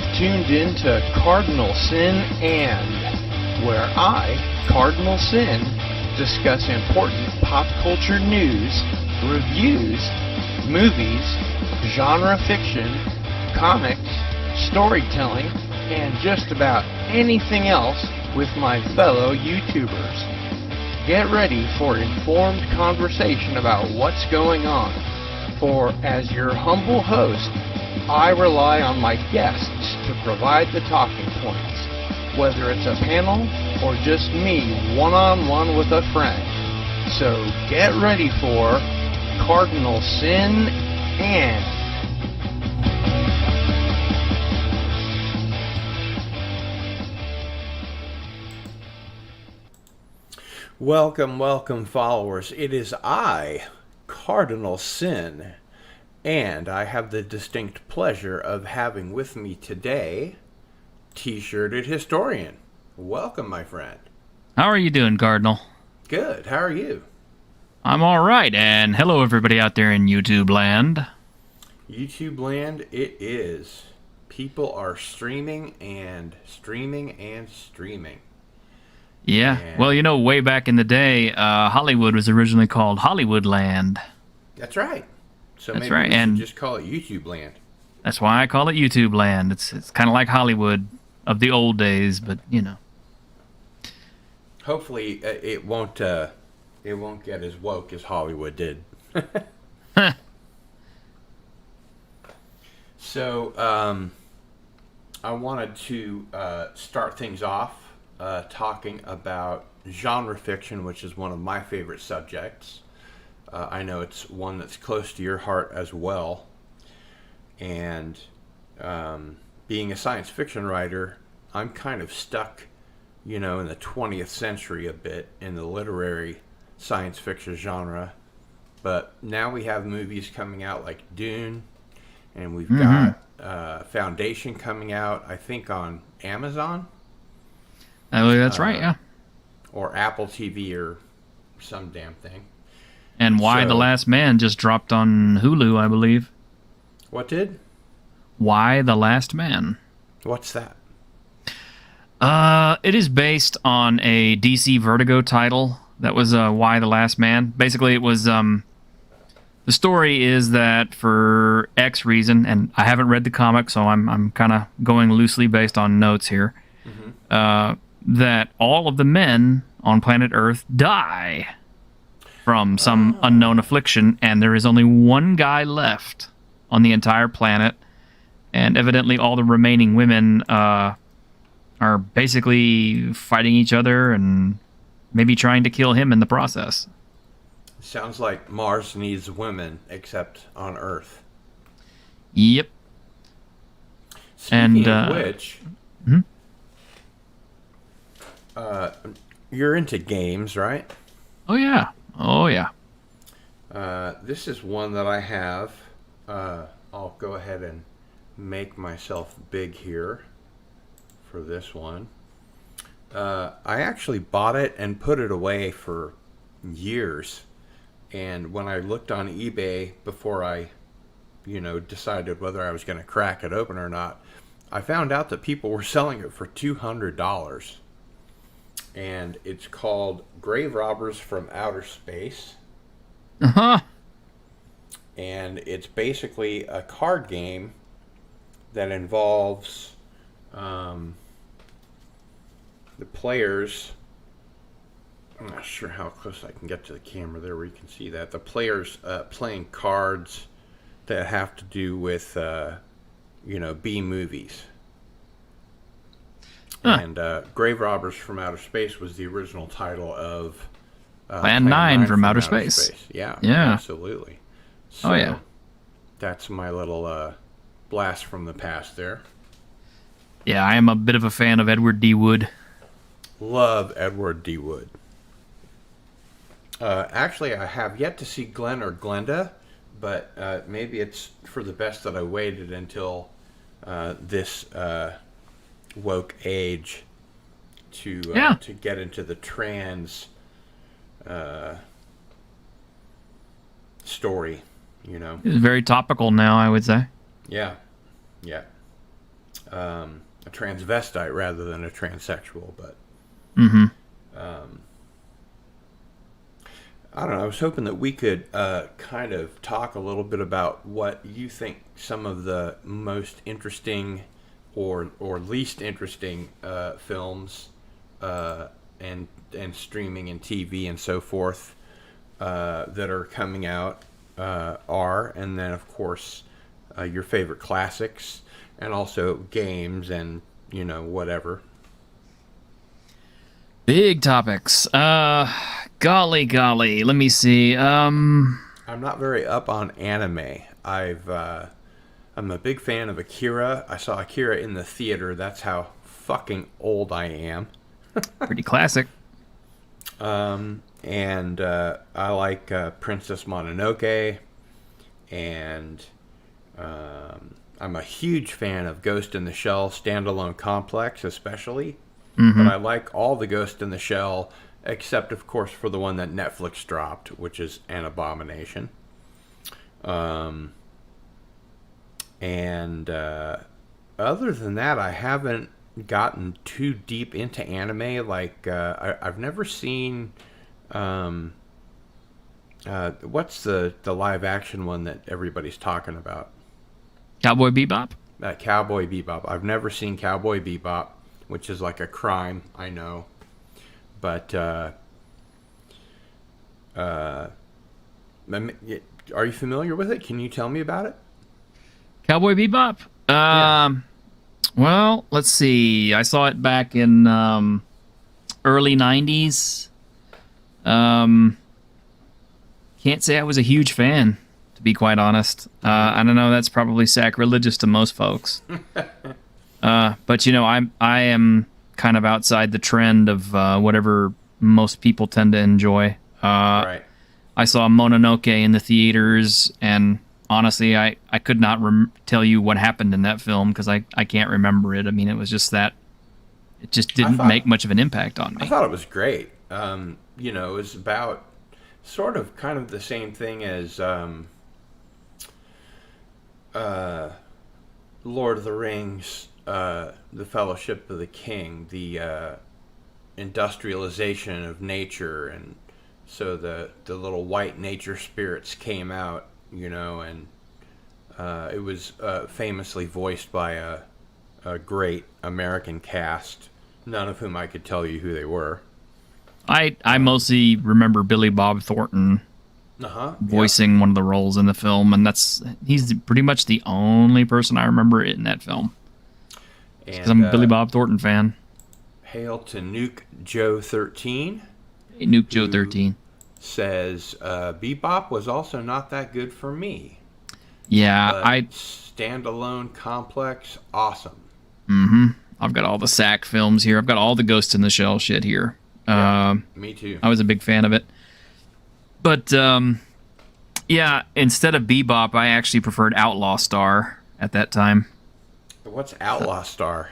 You've tuned in to Cardinal Sin and, where I, Cardinal Sin, discuss important pop culture news, reviews, movies, genre fiction, comics, storytelling, and just about anything else with my fellow YouTubers. Get ready for informed conversation about what's going on, for as your humble host, I rely on my guests to provide the talking points, whether it's a panel or just me one-on-one with a friend. So get ready for Cardinal Sin and... Welcome, followers. It is I, Cardinal Sin, and I have the distinct pleasure of having with me today T-shirted historian. Welcome, my friend. How are you doing, Cardinal? Good. How are you? I'm all right, and hello, everybody out there in YouTube land. YouTube land, it is. People are streaming and streaming and streaming. Yeah, well, you know, way back in the day, Hollywood was originally called Hollywood Land. That's right. So That's maybe right. we And should just call it YouTube land. that's why I call it YouTube Land. It's kind of like Hollywood of the old days, but you know. Hopefully, it won't get as woke as Hollywood did. So, I wanted to start things off talking about genre fiction, which is one of my favorite subjects. I know it's one that's close to your heart as well. And being a science fiction writer, I'm kind of stuck, you know, in the 20th century a bit in the literary science fiction genre. But now we have movies coming out like Dune, and we've got Foundation coming out, I think, on Amazon. Oh, that's right, yeah. Or Apple TV or some damn thing. And Why the Last Man just dropped on Hulu, I believe. What did? Why the Last Man. What's that? It is based on a DC Vertigo title that was Why the Last Man. Basically, it was the story is that for X reason, and I haven't read the comic, so I'm kind of going loosely based on notes here. That all of the men on planet Earth die from some unknown affliction, and there is only one guy left on the entire planet, and evidently all the remaining women are basically fighting each other and maybe trying to kill him in the process. Sounds like Mars needs women, except on Earth. Yep. Speaking of which... you're into games, right? Oh, yeah. Oh, yeah. This is one that I have. I'll go ahead and make myself big here for this one. I actually bought it and put it away for years. And when I looked on eBay before I, decided whether I was going to crack it open or not, I found out that people were selling it for $200. And it's called Grave Robbers from Outer Space. Uh-huh. And it's basically a card game that involves the players. I'm not sure how close I can get to the camera there where you can see that. The players playing cards that have to do with, B movies. Huh. And Grave Robbers from Outer Space was the original title of Plan 9 from Outer Space. Yeah, yeah, absolutely. So oh, yeah. That's my little blast from the past there. Yeah, I am a bit of a fan of Edward D. Wood. Love Edward D. Wood. Actually, I have yet to see Glenn or Glenda, but maybe it's for the best that I waited until this... woke age to get into the trans story, It's very topical now, I would say. Yeah. a transvestite rather than a transsexual, but Mm-hmm. I don't know. I was hoping that we could kind of talk a little bit about what you think some of the most interesting or least interesting films and streaming and TV and so forth that are coming out are, and then of course your favorite classics, and also games and whatever. Big topics. Golly. Let me see. I'm not very up on anime. I'm a big fan of Akira. I saw Akira in the theater. That's how fucking old I am. Pretty classic. And I like Princess Mononoke, and I'm a huge fan of Ghost in the Shell standalone complex, especially. Mm-hmm. But I like all the Ghost in the Shell, except of course for the one that Netflix dropped, which is an abomination. And other than that, I haven't gotten too deep into anime. Like I've never seen what's the live action one that everybody's talking about? Cowboy Bebop? That Cowboy Bebop. I've never seen Cowboy Bebop, which is like a crime, I know. But are you familiar with it? Can you tell me about it? Cowboy Bebop? Yeah. Well, let's see. I saw it back in early 90s. Can't say I was a huge fan, to be quite honest. I don't know, that's probably sacrilegious to most folks. But I am kind of outside the trend of whatever most people tend to enjoy. Right. I saw Mononoke in the theaters, and honestly, I could not tell you what happened in that film because I can't remember it. I mean, it was just that it just didn't make much of an impact on me. I thought it was great. It was about sort of kind of the same thing as Lord of the Rings, the Fellowship of the King, the industrialization of nature, and so the little white nature spirits came out, and it was famously voiced by a great American cast, none of whom I could tell you who they were. I mostly remember Billy Bob Thornton voicing one of the roles in the film, and he's pretty much the only person I remember in that film. Because I'm a Billy Bob Thornton fan. Hail to Nuke Joe 13. Hey, Nuke Joe 13 says Bebop was also not that good for me. Yeah, but standalone complex, awesome. Mm-hmm. I've got all the SAC films here. I've got all the Ghost in the Shell shit here. Yeah, me too. I was a big fan of it. But, yeah, instead of Bebop, I actually preferred Outlaw Star at that time. What's Outlaw Star?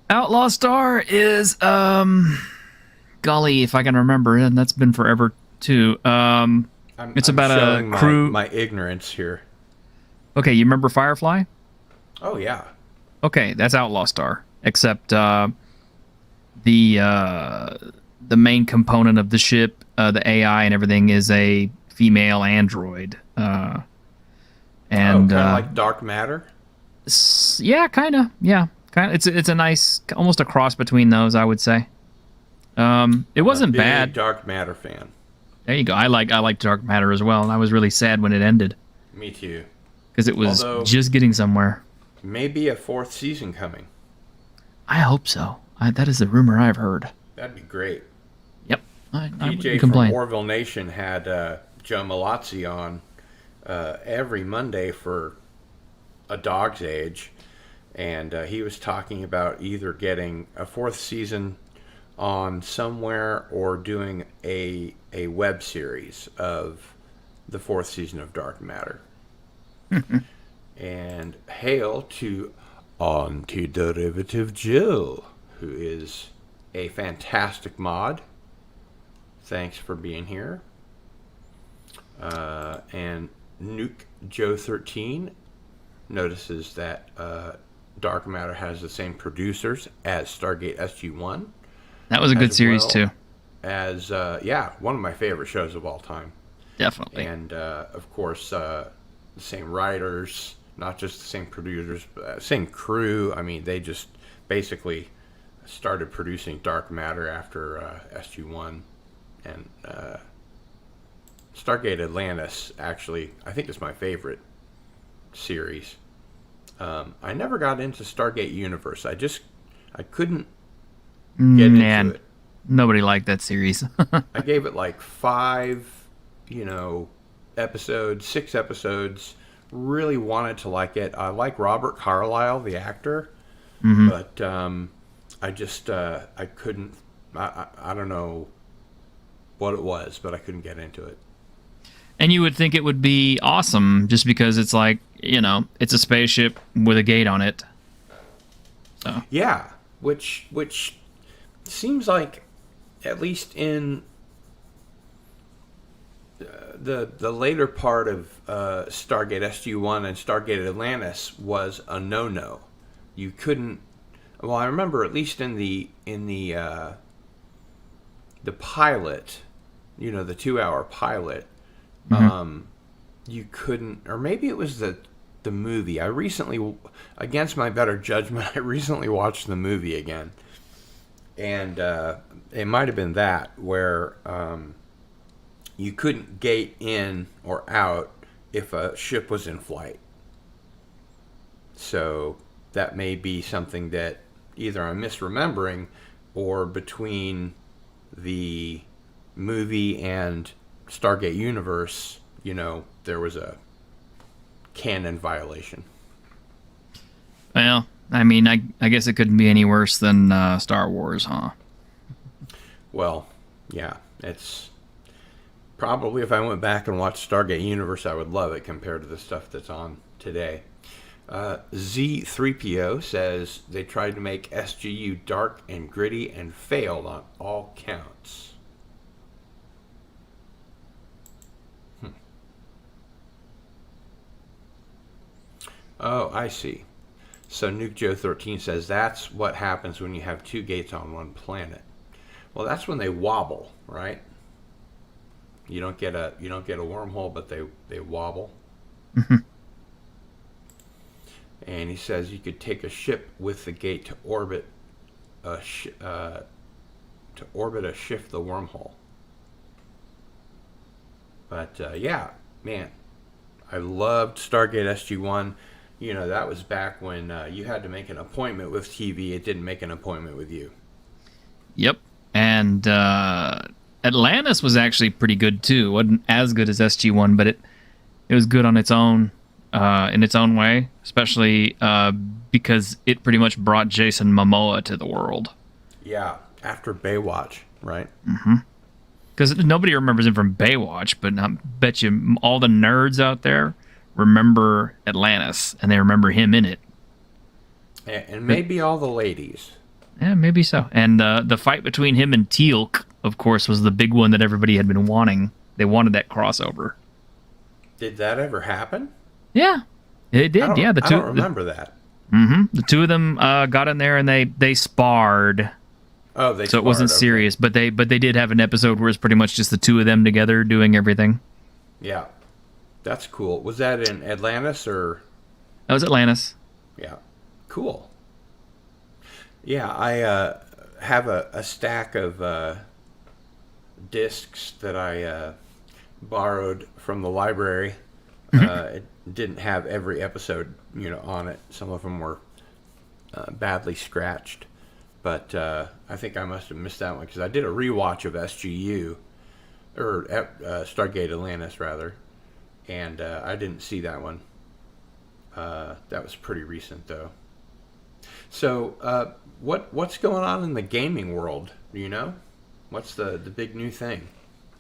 Outlaw Star is, golly, if I can remember, and that's been forever, too. It's about a crew. My ignorance here. Okay, you remember Firefly? Oh, yeah. Okay, that's Outlaw Star. Except, the main component of the ship, the AI and everything, is a female android. And kind of like Dark Matter? Yeah, kind of. Yeah, kind of. It's a nice, almost a cross between those, I would say. It wasn't bad. Dark Matter fan. There you go. I like Dark Matter as well, and I was really sad when it ended. Me too. Because it was just getting somewhere. Maybe a 4th season coming. I hope so. That is the rumor I've heard. That'd be great. Yep. DJ from Orville Nation had Joe Malazzi on every Monday for A Dog's Age, and he was talking about either getting a 4th season on somewhere or doing a web series of the 4th season of Dark Matter. And hail to Antiderivative Jill, who is a fantastic mod. Thanks for being here. And Nuke Joe 13 notices that Dark Matter has the same producers as Stargate SG-1. That was a good series, too. As, one of my favorite shows of all time. Definitely. And, of course, the same writers, not just the same producers, but same crew. I mean, they just basically started producing Dark Matter after SG-1. And Stargate Atlantis, actually, I think is my favorite series. I never got into Stargate Universe. I couldn't get into it. Nobody liked that series. I gave it like 5, episodes, 6 episodes. Really wanted to like it. I like Robert Carlyle, the actor, but I just I couldn't. I don't know what it was, but I couldn't get into it. And you would think it would be awesome just because it's like, it's a spaceship with a gate on it. So. Yeah, which seems like, at least in the later part of Stargate SG-1 and Stargate Atlantis was a no-no. You couldn't. Well, I remember at least in the pilot, the 2-hour pilot. You couldn't, or maybe it was the movie. I recently, against my better judgment, I recently watched the movie again, and it might have been that where you couldn't gate in or out if a ship was in flight. So that may be something that either I'm misremembering, or between the movie and Stargate Universe, there was a canon violation. Well, I mean, I guess it couldn't be any worse than Star Wars, huh? Well, yeah, it's probably, if I went back and watched Stargate Universe, I would love it compared to the stuff that's on today. Z3PO says they tried to make SGU dark and gritty and failed on all counts. Oh, I see. So Nuke Joe 13 says that's what happens when you have 2 gates on one planet. Well, that's when they wobble, right? You don't get a wormhole, but they wobble. And he says you could take a ship with the gate to orbit shift the wormhole. But yeah, man, I loved Stargate SG-1. That was back when you had to make an appointment with TV. It didn't make an appointment with you. Yep. And Atlantis was actually pretty good, too. It wasn't as good as SG-1, but it was good on its own, in its own way, especially because it pretty much brought Jason Momoa to the world. Yeah, after Baywatch, right? Because nobody remembers him from Baywatch, but I bet you all the nerds out there remember Atlantis, and they remember him in it. And maybe all the ladies. Yeah, maybe so. And the fight between him and Teal'c, of course, was the big one that everybody had been wanting. They wanted that crossover. Did that ever happen? Yeah, it did. I don't remember that. The two of them got in there and they sparred. Oh, they so it wasn't serious, but they did have an episode where it's pretty much just the two of them together doing everything. Yeah. That's cool. Was that in Atlantis or? That was Atlantis. Yeah. Cool. Yeah, I have a stack of discs that I borrowed from the library. It didn't have every episode, on it. Some of them were badly scratched. But I think I must have missed that one because I did a rewatch of SGU, or Stargate Atlantis, rather. And I didn't see that one. That was pretty recent, though. So, what's going on in the gaming world? Do you know? What's the big new thing?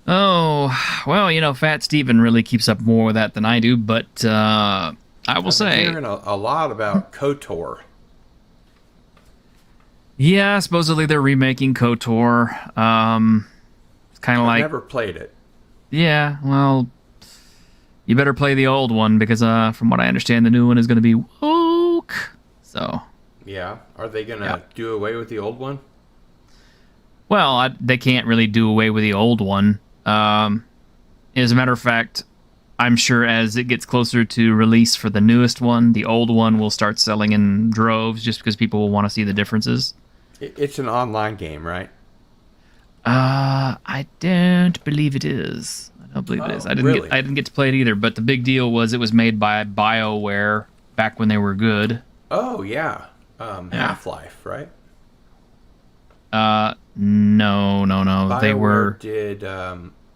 Oh, well, Fat Steven really keeps up more with that than I do, but I will say... I'm hearing a lot about KOTOR. Yeah, supposedly they're remaking KOTOR. It's kind of like... I've never played it. Yeah, well... You better play the old one because, from what I understand, the new one is going to be woke. So, Yeah. Are they going to yeah. do away with the old one? Well, they can't really do away with the old one. As a matter of fact, I'm sure as it gets closer to release for the newest one, the old one will start selling in droves just because people will want to see the differences. It's an online game, right? I don't believe it is. I don't believe it is. Oh, really? I didn't get to play it either, but the big deal was it was made by BioWare back when they were good. Oh, yeah. Yeah. Half-Life, right? No. They BioWare were did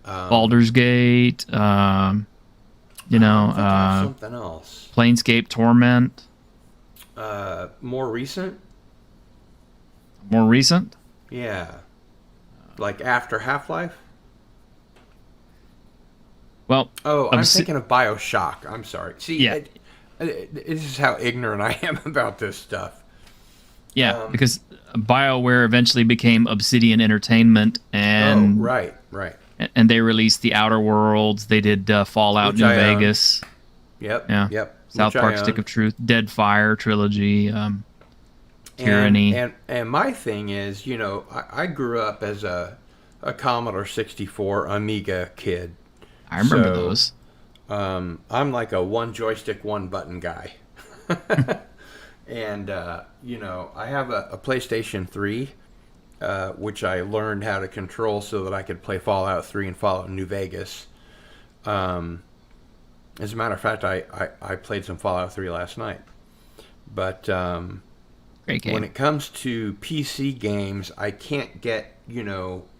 Baldur's Gate, I'm thinking of something else. Planescape Torment. More recent? More recent? Yeah. Like after Half-Life? Well, Oh, I'm thinking of BioShock. I'm sorry. See, yeah. This is how ignorant I am about this stuff. Yeah, because BioWare eventually became Obsidian Entertainment, and right. and they released the Outer Worlds. They did Fallout Which New I own. Vegas. Yep. Yeah. Yep. South Which Park I Stick own. of Truth, Dead Fire trilogy, Tyranny. And my thing is, I grew up as a Commodore 64 Amiga kid. I remember So, those. I'm like a one joystick, one button guy. And, I have a PlayStation 3, which I learned how to control so that I could play Fallout 3 and Fallout New Vegas. As a matter of fact, I played some Fallout 3 last night. But Great game. when it comes to PC games, I can't get,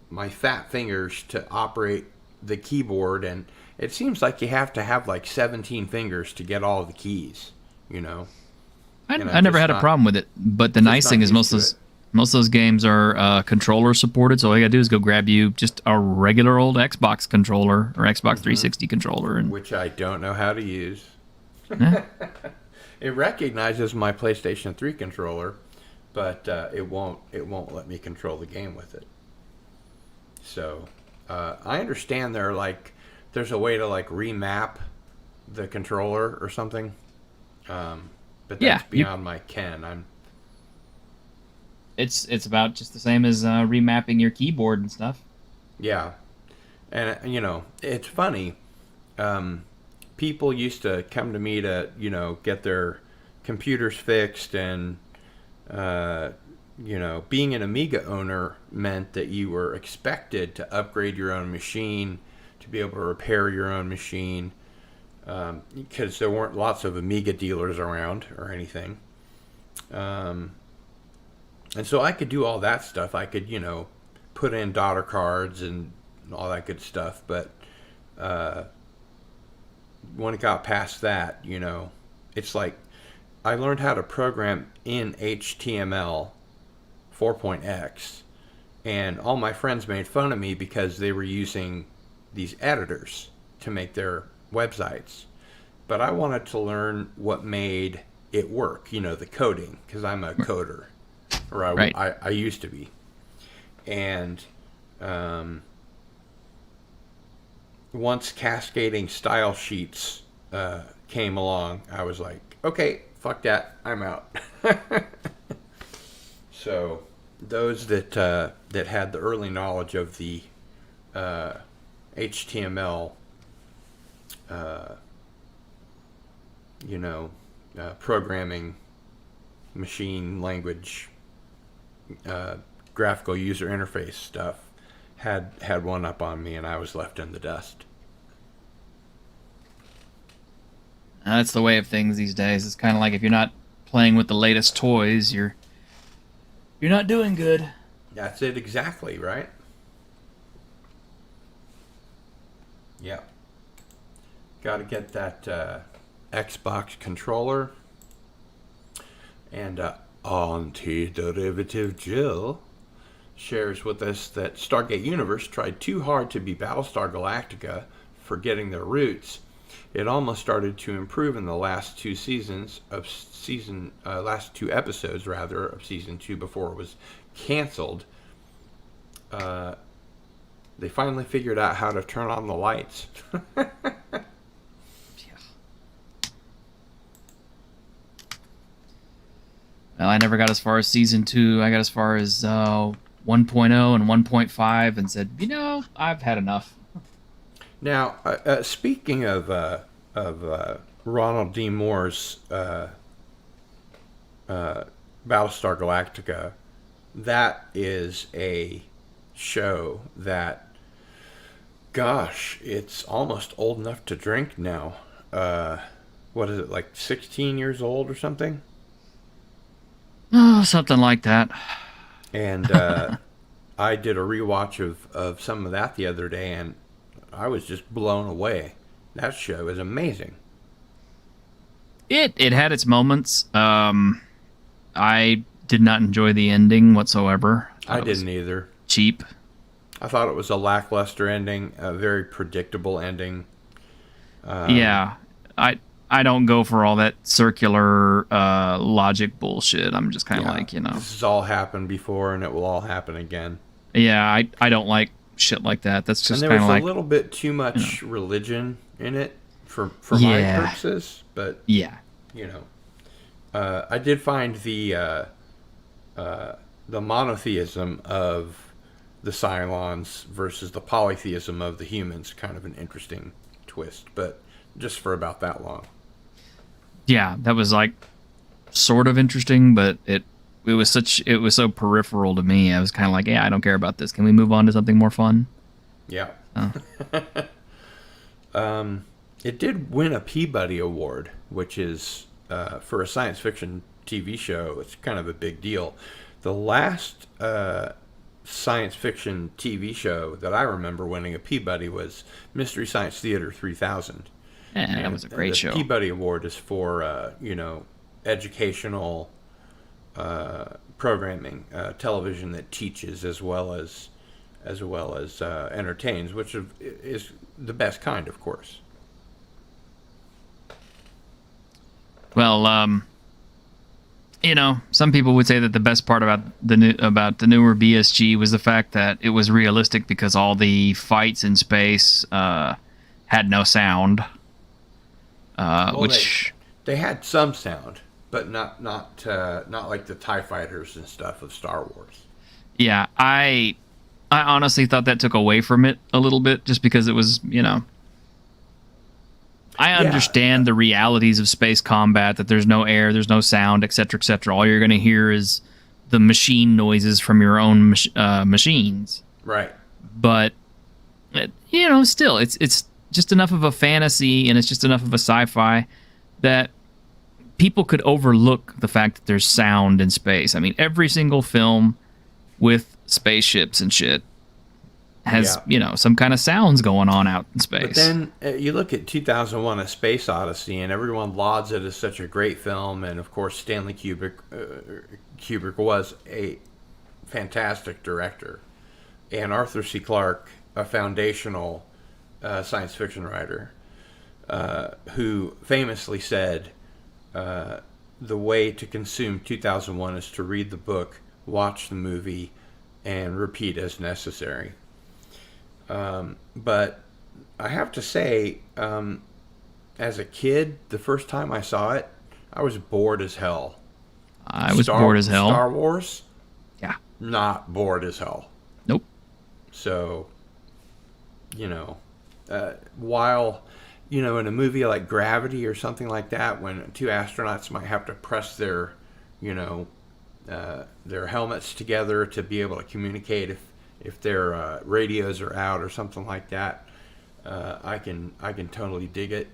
my fat fingers to operate the keyboard, and it seems like you have to have like 17 fingers to get all the keys, I never had a problem with it, but the nice thing is most of those games are controller supported, so all you gotta do is go grab you just a regular old Xbox controller or Xbox 360 controller, and which I don't know how to use. yeah. It recognizes my PlayStation 3 controller, but it won't let me control the game with it. So I understand there's a way to remap the controller or something, but that's beyond my ken. It's about just the same as remapping your keyboard and stuff. Yeah, and it's funny. People used to come to me to get their computers fixed, and being an Amiga owner meant that you were expected to upgrade your own machine, to be able to repair your own machine, because there weren't lots of Amiga dealers around or anything. And so I could do all that stuff. I could, put in daughter cards and all that good stuff. But when it got past that, it's like I learned how to program in HTML 4.x, and all my friends made fun of me because they were using these editors to make their websites. But I wanted to learn what made it work, the coding, because I'm a coder. Or I used to be. And once cascading style sheets came along, I was like, okay, fuck that, I'm out. So those that had the early knowledge of the HTML, programming, machine language, graphical user interface stuff had one up on me, and I was left in the dust. That's the way of things these days. It's kind of like if you're not playing with the latest toys, you're not doing good. That's it exactly, right? Yeah. Got to get that Xbox controller. And Antiderivative Jill shares with us that Stargate Universe tried too hard to be Battlestar Galactica, forgetting their roots. It almost started to improve in the last two episodes of season 2 before it was canceled. They finally figured out how to turn on the lights. Well, I never got as far as season 2. I got as far as 1.0 and 1.5 and said, I've had enough. Now, speaking of Ronald D. Moore's Battlestar Galactica, that is a show that, gosh, it's almost old enough to drink now. What is it, like 16 years old or something? Oh, something like that. And I did a rewatch of some of that the other day, and I was just blown away. That show is amazing. It had its moments. I did not enjoy the ending whatsoever. I didn't either. Cheap. I thought it was a lackluster ending, a very predictable ending. Yeah, I don't go for all that circular logic bullshit. I'm just kind of like, This has all happened before, and it will all happen again. Yeah, I don't like shit like that. That's just kind of like... And there was a little bit too much religion in it for my purposes, but... Yeah. I did find the monotheism of the Cylons versus the polytheism of the humans kind of an interesting twist, but just for about that long. Yeah, that was like sort of interesting, but it was so peripheral to me. I was kind of like, I don't care about this. Can we move on to something more fun? Yeah. It did win a Peabody Award, which is for a science fiction TV show. It's kind of a big deal. The last science fiction TV show that I remember winning a Peabody was Mystery Science Theater 3000. Yeah, that was a great show. The Peabody Award is for educational programming, television that teaches as well as entertains, which is the best kind, of course. Well, some people would say that the best part about the newer BSG was the fact that it was realistic because all the fights in space had no sound. Which they had some sound, but not like the TIE fighters and stuff of Star Wars. Yeah, I honestly thought that took away from it a little bit, just because it was, I understand the realities of space combat, that there's no air, there's no sound, etc., etc. All you're going to hear is the machine noises from your own machines. Right. But, still, it's just enough of a fantasy, and it's just enough of a sci-fi that people could overlook the fact that there's sound in space. I mean, every single film with spaceships and shit has, some kind of sounds going on out in space. But then you look at 2001: A Space Odyssey, and everyone lauds it as such a great film, and of course Stanley Kubrick was a fantastic director, and Arthur C. Clarke, a foundational science fiction writer, who famously said, the way to consume 2001 is to read the book, watch the movie, and repeat as necessary. But I have to say, as a kid, the first time I saw it, I was bored as hell. I was bored as hell. Star Wars? Yeah. Not bored as hell. Nope. So, while, in a movie like Gravity or something like that, when two astronauts might have to press their helmets together to be able to communicate if their radios are out or something like that, I can totally dig it.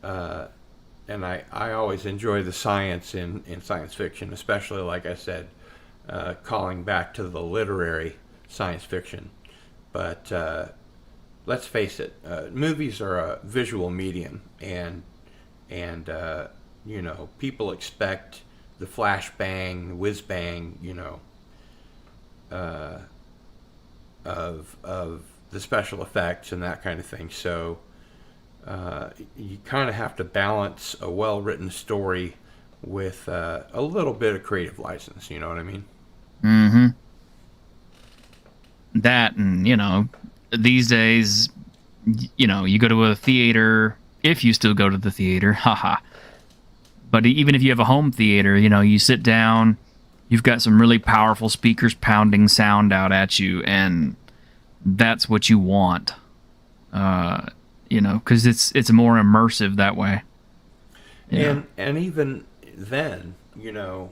And I always enjoy the science in science fiction, especially, like I said, calling back to the literary science fiction. But let's face it, movies are a visual medium, and people expect the flash bang, the whiz bang, of the special effects and that kind of thing. So you kind of have to balance a well-written story with a little bit of creative license. You know what I mean? Mm-hmm. That, and these days, you go to a theater, if you still go to the theater, haha. But even if you have a home theater, you know, you sit down, you've got some really powerful speakers pounding sound out at you, and that's what you want. You know, because it's more immersive that way. And even then, you know,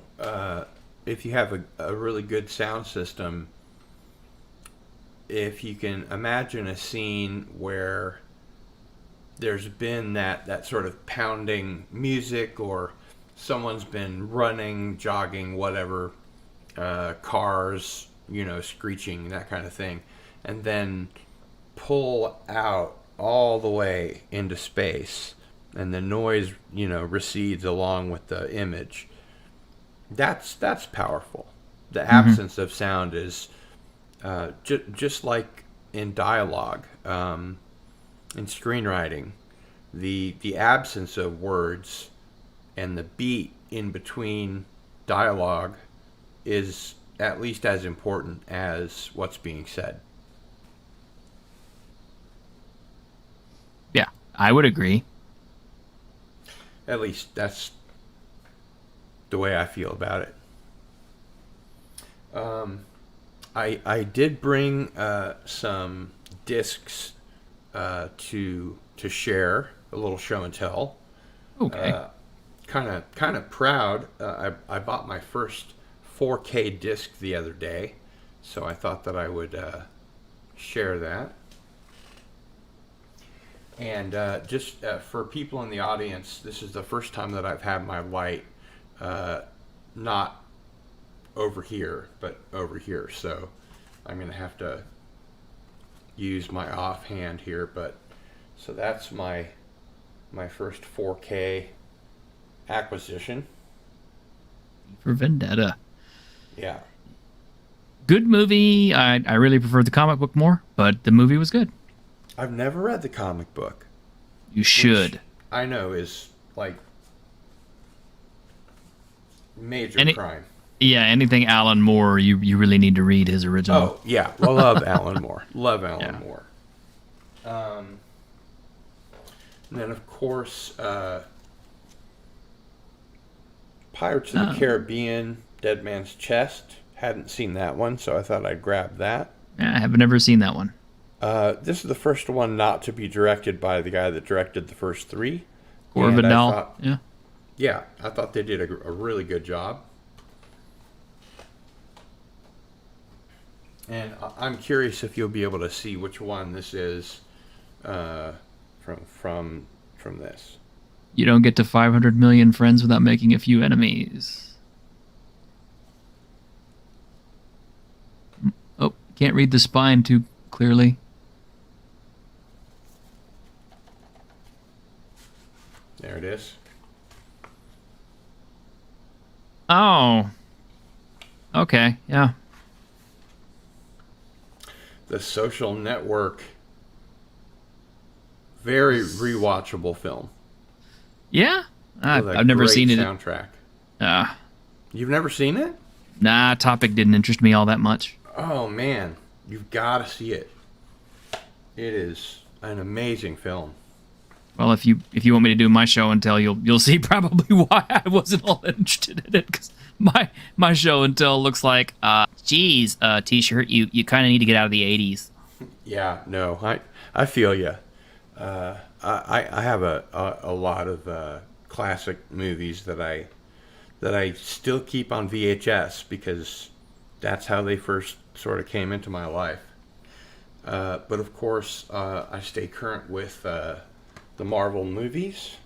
if you have a really good sound system, if you can imagine a scene where there's been that sort of pounding music, or someone's been running, jogging, whatever, cars, you know, screeching, that kind of thing, and then pull out all the way into space, and the noise, you know, recedes along with the image. That's powerful. The absence of sound is just like in dialogue, in screenwriting, the absence of words and the beat in between dialogue is at least as important as what's being said. Yeah, I would agree. At least that's the way I feel about it. I did bring some discs to share, a little show and tell. Okay. Kind of proud. I bought my first 4K disc the other day, so I thought that I would share that. And just for people in the audience, this is the first time that I've had my light not over here, but over here. So I'm going to have to use my offhand here. But so that's my first 4K acquisition. For Vendetta. Yeah. Good movie. I really preferred the comic book more, but the movie was good. I've never read the comic book. You should. Which I know is like major crime. Yeah, anything Alan Moore, you really need to read his original. Oh, yeah. I love Alan Moore. Love Alan Moore. And then, of course, Pirates of the Caribbean, Dead Man's Chest. Hadn't seen that one, so I thought I'd grab that. Yeah, I have never seen that one. This is the first one not to be directed by the guy that directed the first three. Or Vidal. Yeah. Yeah, I thought they did a really good job. And I'm curious if you'll be able to see which one this is from this. You don't get to 500 million friends without making a few enemies. Oh, can't read the spine too clearly. There it is. Oh. Okay, yeah. The Social Network. Very rewatchable film. Yeah? I've never seen it. Soundtrack. Ah. You've never seen it? Nah, topic didn't interest me all that much. Oh man, you've got to see it. It is an amazing film. Well, if you want me to do my show and tell, you'll see probably why I wasn't all that interested in it, because my show and tell looks like geez, t-shirt. You kind of need to get out of the 80s. Yeah, no, I feel you. I have a lot of classic movies that I still keep on VHS because that's how they first sort of came into my life. But of course, I stay current with the Marvel movies.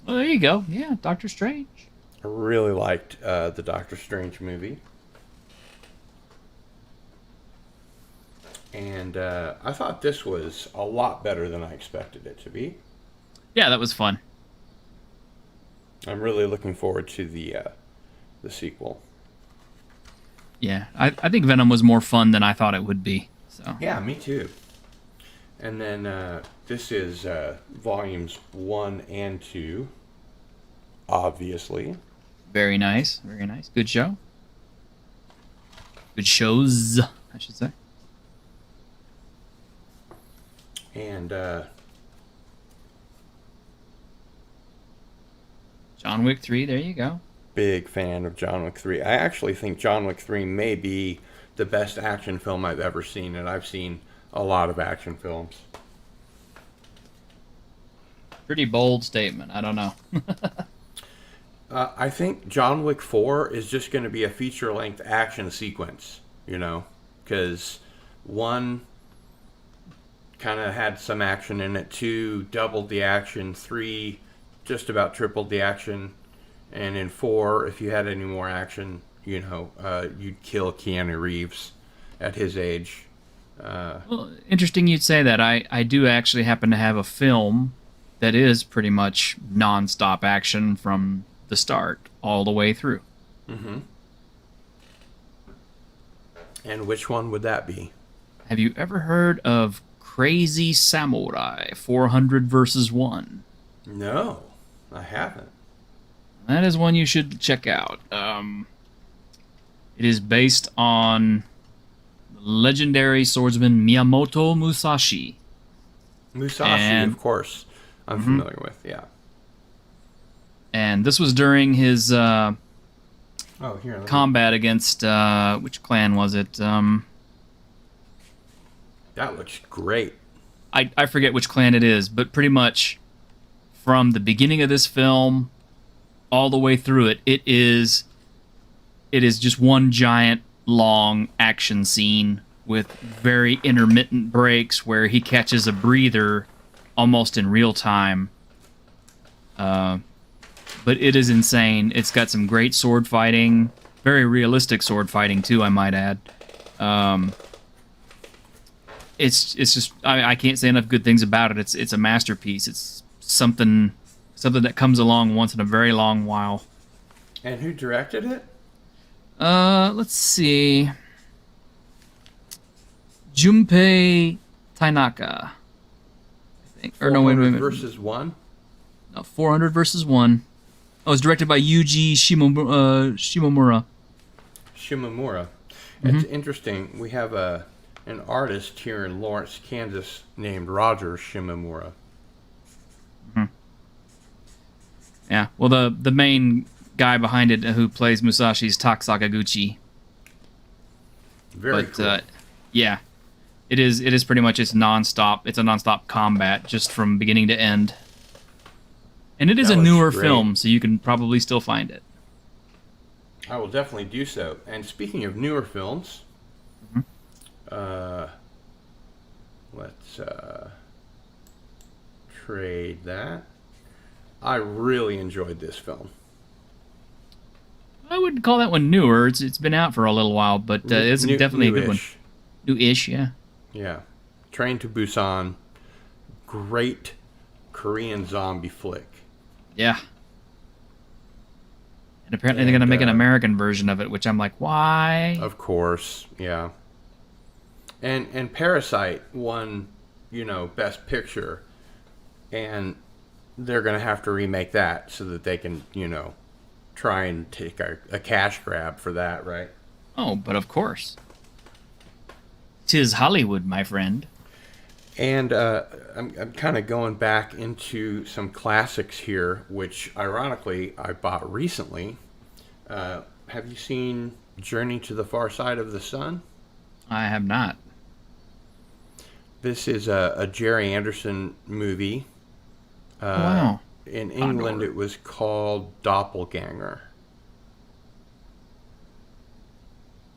Well, there you go. Yeah, Doctor Strange. I really liked the Doctor Strange movie. And I thought this was a lot better than I expected it to be. Yeah, that was fun. I'm really looking forward to the sequel. Yeah, I think Venom was more fun than I thought it would be. So. Yeah, me too. And then this is volumes 1 and 2, obviously. Very nice, very nice. Good show. Good shows, I should say. And John Wick 3, there you go. Big fan of John Wick 3. I actually think John Wick 3 may be the best action film I've ever seen, and I've seen a lot of action films. Pretty bold statement. I don't know. I think John Wick 4 is just going to be a feature-length action sequence, because 1 kind of had some action in it, 2 doubled the action, 3 just about tripled the action, and in 4, if you had any more action, you'd kill Keanu Reeves at his age. Well, interesting you'd say that. I do actually happen to have a film that is pretty much non-stop action from the start all the way through. Mm-hmm. And which one would that be? Have you ever heard of Crazy Samurai 400 versus 1? No, I haven't. That is one you should check out. It is based on legendary swordsman Miyamoto Musashi. Musashi, of course, I'm familiar with, yeah. And this was during his here, combat against, which clan was it? That looks great. I forget which clan it is, but pretty much from the beginning of this film all the way through it, it is just one giant long action scene with very intermittent breaks where he catches a breather almost in real time. But it is insane. It's got some great sword fighting, very realistic sword fighting too, I might add. It's just I can't say enough good things about it. It's a masterpiece. It's something that comes along once in a very long while. And who directed it? Let's see. Junpei Tainaka, I think. Or no, wait a minute. Versus 1? No, 400 versus 1. Oh, it was directed by Yuji Shimomura. Shimomura. It's interesting. We have an artist here in Lawrence, Kansas named Roger Shimomura. Yeah, well, the main guy behind it who plays Musashi is Tak Sakaguchi. Very cool. Yeah, it is pretty much it's nonstop. It's a nonstop combat just from beginning to end. And it is a newer film, so you can probably still find it. I will definitely do so. And speaking of newer films, let's trade that. I really enjoyed this film. I wouldn't call that one newer. It's been out for a little while, but it's definitely a good one. New-ish, yeah. Yeah. Train to Busan. Great Korean zombie flick. Yeah. And apparently they're going to make an American version of it, which I'm like, why? Of course, yeah. And Parasite won, Best Picture. And they're going to have to remake that so that they can, try and take a cash grab for that, right? Oh, but of course. 'Tis Hollywood, my friend. And I'm kind of going back into some classics here, which ironically I bought recently. Have you seen Journey to the Far Side of the Sun? I have not. This is a Jerry Anderson movie. Wow. In England, it was called Doppelganger.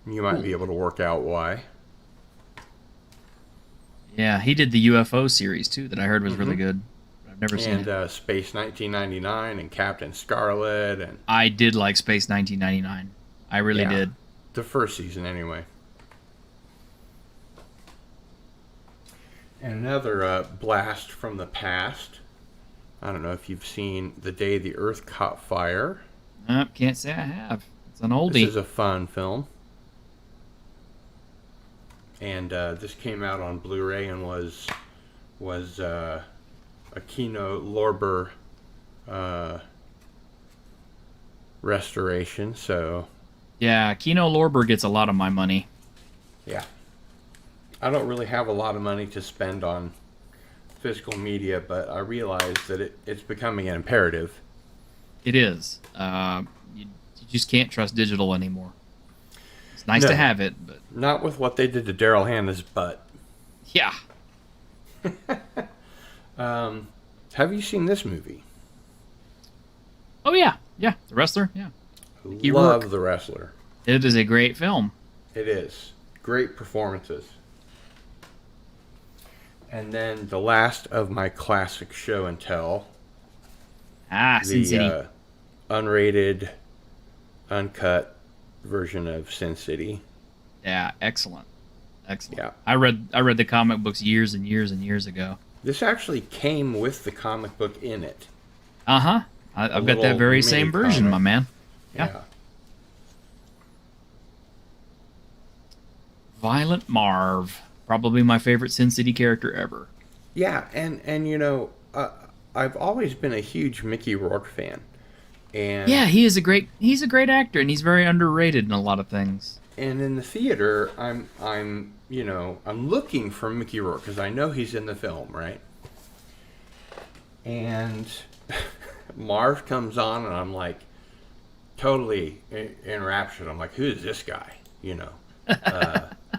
You might be able to work out why. Yeah, he did the UFO series, too, that I heard was really good. I've never seen it. And Space 1999 and Captain Scarlet. And I did like Space 1999. I really did. The first season, anyway. And another blast from the past. I don't know if you've seen The Day the Earth Caught Fire. Can't say I have. It's an oldie. This is a fun film. And this came out on Blu-ray and was a Kino Lorber restoration. So yeah, Kino Lorber gets a lot of my money. Yeah, I don't really have a lot of money to spend on physical media, but I realize that it's becoming an imperative. It is. You just can't trust digital anymore. It's nice to have it, but not with what they did to Daryl Hannah's butt. Yeah. Have you seen this movie? Oh yeah, yeah. The Wrestler. Yeah. Love The Wrestler. It is a great film. It is. Great performances. And then the last of my classic show and tell. Sin City. The unrated, uncut version of Sin City. Yeah, excellent. Yeah. I read the comic books years and years and years ago. This actually came with the comic book in it. Uh-huh. I've got that very same version, my man. Yeah. Violent Marv. Probably my favorite Sin City character ever. Yeah, and you know, I've always been a huge Mickey Rourke fan. And yeah, he's a great actor, and he's very underrated in a lot of things. And in the theater, I'm looking for Mickey Rourke because I know he's in the film, right? And Marv comes on, and I'm like totally enraptured. I'm like, who is this guy? You know,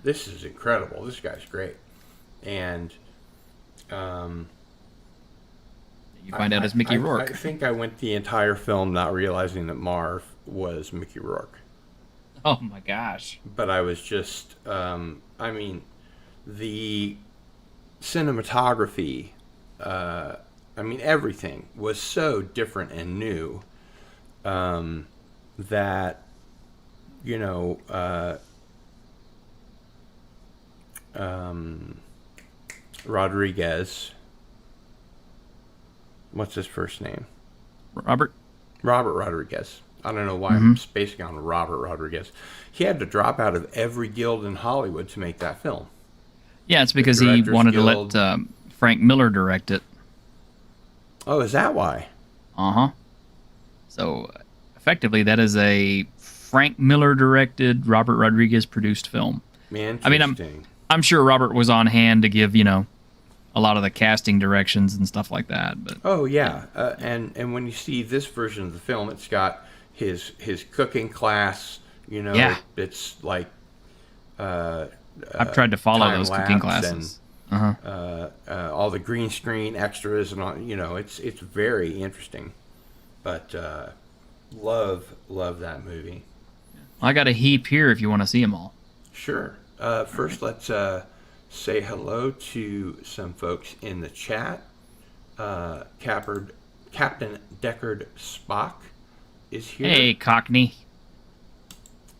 this is incredible. This guy's great. And you find out it's Mickey Rourke. I think I went the entire film not realizing that Marv was Mickey Rourke. Oh my gosh. But I was just, I mean, the cinematography, I mean, everything was so different and new that, you know, Rodriguez, what's his first name? Robert Rodriguez. I don't know why I'm spacing on Robert Rodriguez. He had to drop out of every guild in Hollywood to make that film. Yeah, it's because he wanted to let Frank Miller direct it. Oh, is that why? Uh-huh. So, effectively, that is a Frank Miller directed, Robert Rodriguez produced film. Man, I mean, I'm sure Robert was on hand to give, you know, a lot of the casting directions and stuff like that. But oh yeah, and when you see this version of the film, it's got his cooking class. You know, yeah. It's like I've tried to follow those cooking classes. And, all the green screen extras and all. You know, it's very interesting. But love that movie. I got a heap here if you want to see them all. Sure. First, let's say hello to some folks in the chat. Captain Deckard Spock is here. Hey, Cockney.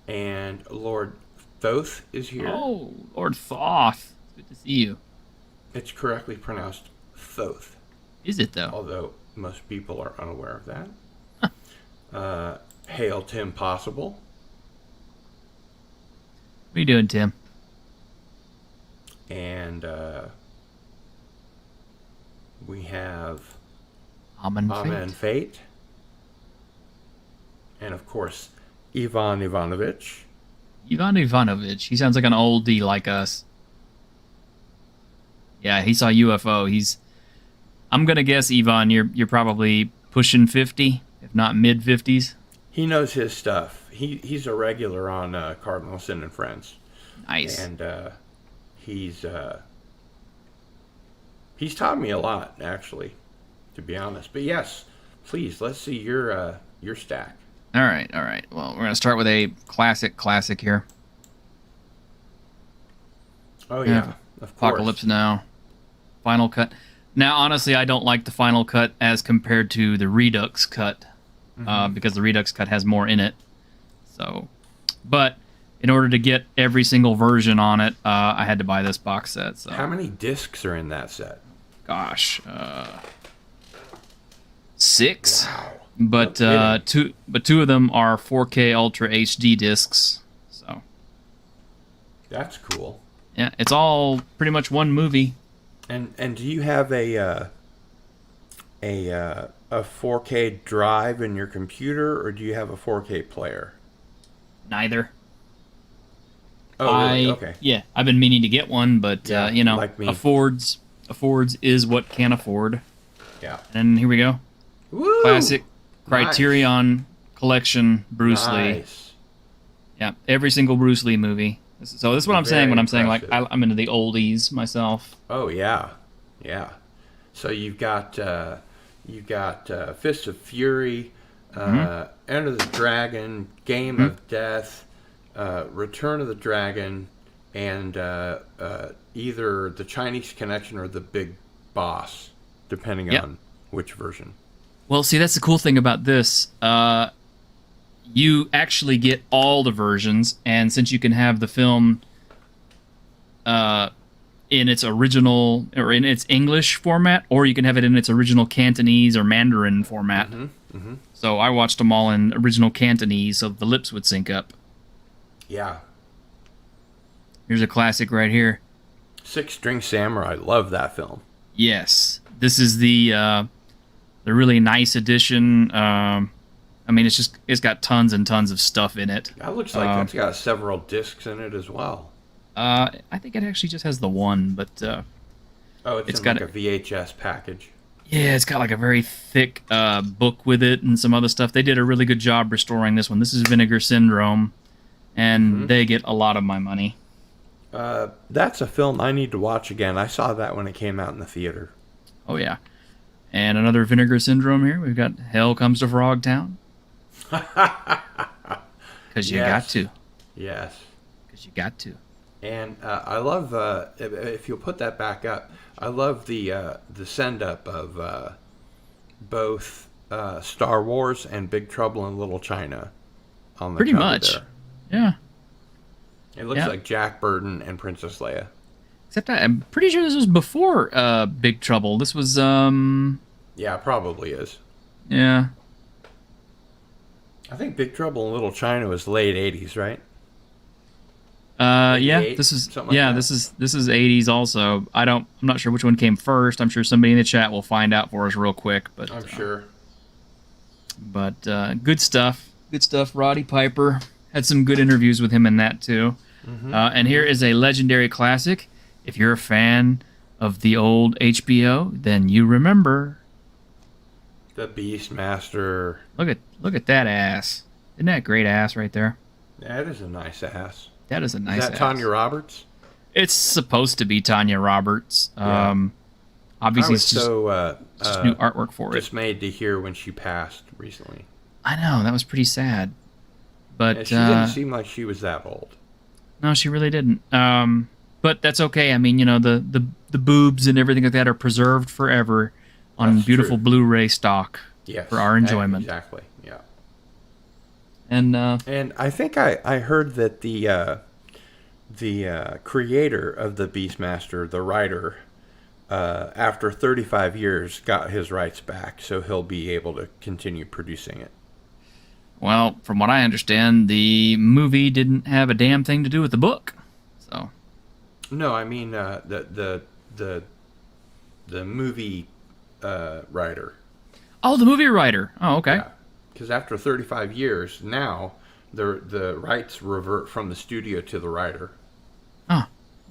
And Lord Thoth is here. Oh, Lord Thoth. Good to see you. It's correctly pronounced Thoth. Is it, though? Although most people are unaware of that. Hail Tim Possible. What are you doing, Tim? And we have Amen Fate. And of course, Ivan Ivanovich. Ivan Ivanovich. He sounds like an oldie like us. Yeah, he saw UFO. I'm gonna guess, Ivan, you're probably pushing 50, if not mid 50s. He knows his stuff. He's a regular on Cardinal Sin and Friends. Nice. And he's taught me a lot, actually, to be honest. But yes, please, let's see your stack. All right. Well, we're gonna start with a classic here. Oh yeah, of course. Apocalypse Now. Final Cut. Now, honestly, I don't like the Final Cut as compared to the Redux Cut, because the Redux Cut has more in it. So, but in order to get every single version on it, I had to buy this box set. So. How many discs are in that set? Gosh, 6. Wow. But two of them are 4K Ultra HD discs. So. That's cool. Yeah, it's all pretty much one movie. And do you have a 4K drive in your computer, or do you have a 4K player? Neither. Oh, really? Okay. Yeah, I've been meaning to get one, but you know, like me. affords is what can afford. Yeah. And here we go. Woo! Classic Criterion Collection Bruce Lee. Nice. Yeah, every single Bruce Lee movie. So this is what I'm saying when I'm saying like impressive. I'm into the oldies myself. Oh yeah, yeah. So you've got Fist of Fury, Enter the Dragon, Game of Death, Return of the Dragon, and either the Chinese Connection or the Big Boss, depending on which version. Well, see, that's the cool thing about this. You actually get all the versions, and since you can have the film in its original or in its English format, or you can have it in its original Cantonese or Mandarin format. So I watched them all in original Cantonese, so the lips would sync up. Yeah. Here's a classic right here. Six String Samurai. Love that film. Yes, this is the really nice edition. I mean, it's got tons and tons of stuff in it. That looks like it's got several discs in it as well. I think it actually just has the one, but It's got like a VHS package. yeah, it's got like a very thick book with it and some other stuff. They did a really good job restoring this one. This is Vinegar Syndrome, and they get a lot of my money. That's a film I need to watch again. I saw that when it came out in the theater. Oh yeah, and another Vinegar Syndrome here. We've got Hell Comes to Frogtown. Because you got to. Yes. Because you got to. And I love, if you'll put that back up, I love the send-up of both Star Wars and Big Trouble in Little China on the Pretty cover much. there. Yeah. It looks like Jack Burton and Princess Leia. Except I'm pretty sure this was before Big Trouble. This was, Yeah, it probably is. yeah. I think Big Trouble in Little China was late 80s, right? Yeah, 88, this is something like that. this is 80s also. I'm not sure which one came first. I'm sure somebody in the chat will find out for us real quick, but I'm sure. But good stuff. Good stuff. Roddy Piper had some good interviews with him in that too. And here is a legendary classic. If you're a fan of the old HBO, then you remember The Beastmaster. Look at that ass. Isn't that a great ass right there? That is a nice ass. That is a nice Is that ass. Tanya Roberts? It's supposed to be Tanya Roberts. Yeah. Obviously, I was it's just new artwork for it. dismayed to hear when she passed recently. I know, that was pretty sad. But And she didn't seem like she was that old. no, she really didn't. But that's okay. I mean, you know, the boobs and everything like that are preserved forever on That's beautiful true. Blu-ray stock Yes. for our enjoyment. Exactly. Yeah. And And I think I heard that the creator of the Beastmaster, the writer, after 35 years got his rights back, so he'll be able to continue producing it. well, from what I understand, the movie didn't have a damn thing to do with the book. So No, I mean the movie writer. oh, the movie writer. Oh, okay. Yeah. Because after 35 years, now the rights revert from the studio to the writer. Oh,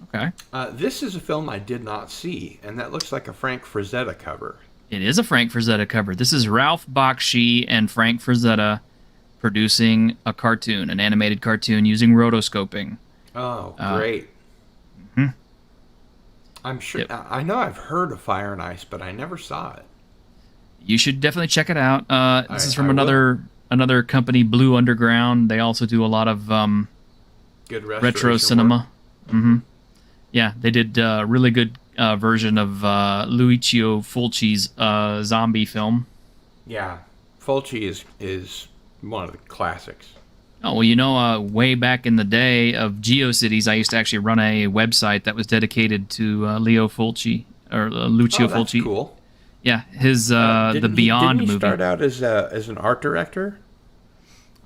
okay. This is a film I did not see, and that looks like a Frank Frazetta cover. It is a Frank Frazetta cover. This is Ralph Bakshi and Frank Frazetta producing a cartoon, an animated cartoon using rotoscoping. Oh, great. I'm sure. Yep. I know I've heard of Fire and Ice, but I never saw it. You should definitely check it out. This is from I another company, Blue Underground. They also do a lot of Good retro restoration cinema. Yeah, they did a really good version of Lucio Fulci's zombie film. Yeah, Fulci is one of the classics. Oh, well, you know, way back in the day of GeoCities, I used to actually run a website that was dedicated to Leo Fulci, or Lucio That's Fulci. cool. Yeah, his the Didn't Beyond he movie. start out as an art director?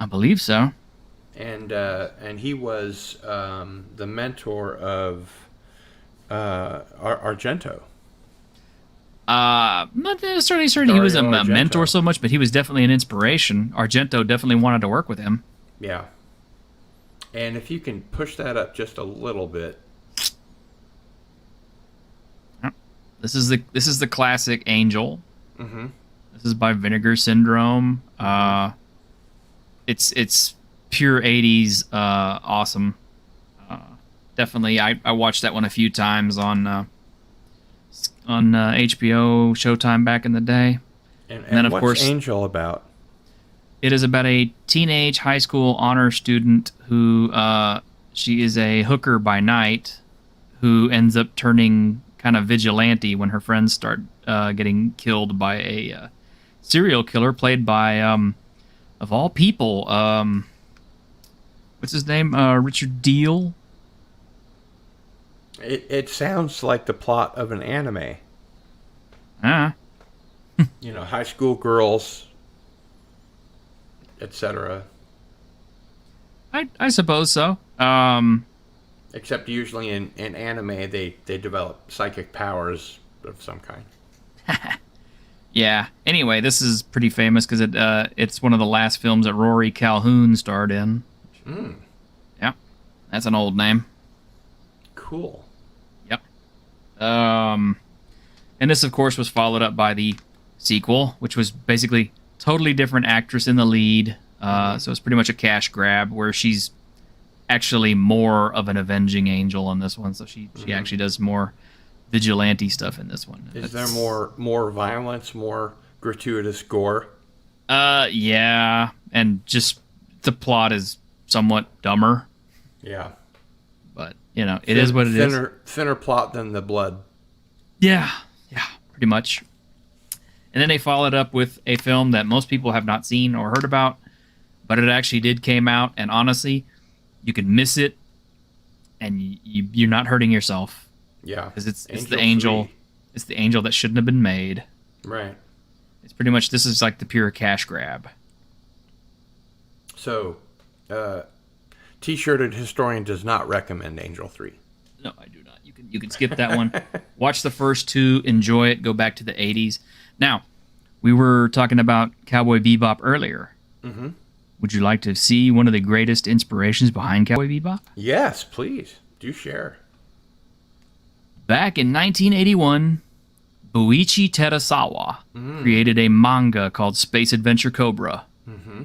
I believe so. And he was the mentor of Argento. Not necessarily certain he was a Dario Argento. mentor so much, but he was definitely an inspiration. Argento definitely wanted to work with him. Yeah. And if you can push that up just a little bit. This is the classic Angel. This is by Vinegar Syndrome. It's pure 80s awesome. Definitely, I watched that one a few times on HBO Showtime back in the day. And then, of what's course, Angel about? It is about a teenage high school honor student who she is a hooker by night who ends up turning kind of vigilante when her friends start getting killed by a serial killer played by, of all people, what's his name? Richard Deal. It sounds like the plot of an anime. You know, high school girls, etc. I suppose so. Except usually in anime, they develop psychic powers of some kind. Yeah. Anyway, this is pretty famous because it's one of the last films that Rory Calhoun starred in. Yeah, that's an old name. Cool. Yep. And this, of course, was followed up by the sequel, which was basically totally different actress in the lead. So it's pretty much a cash grab where she's actually more of an avenging angel in this one. So she actually does more vigilante stuff in this one. Is there more violence, more gratuitous gore? Yeah, and just the plot is somewhat dumber. Yeah. But, you know, it is what it is. Thinner plot than the blood. Yeah, pretty much. And then they followed up with a film that most people have not seen or heard about, but it actually did came out, and honestly, you could miss it, and you're not hurting yourself. Yeah, because it's the angel. 3. It's the angel that shouldn't have been made. Right. It's pretty much, this is like the pure cash grab. So, T-shirted historian does not recommend Angel 3. No, I do not. You can skip that one. Watch the first two, enjoy it, go back to the 80s. Now, we were talking about Cowboy Bebop earlier. Mm-hmm. Would you like to see one of the greatest inspirations behind Cowboy Bebop? Yes, please. Do share. Back in 1981, Buichi Terasawa created a manga called Space Adventure Cobra. Mm-hmm.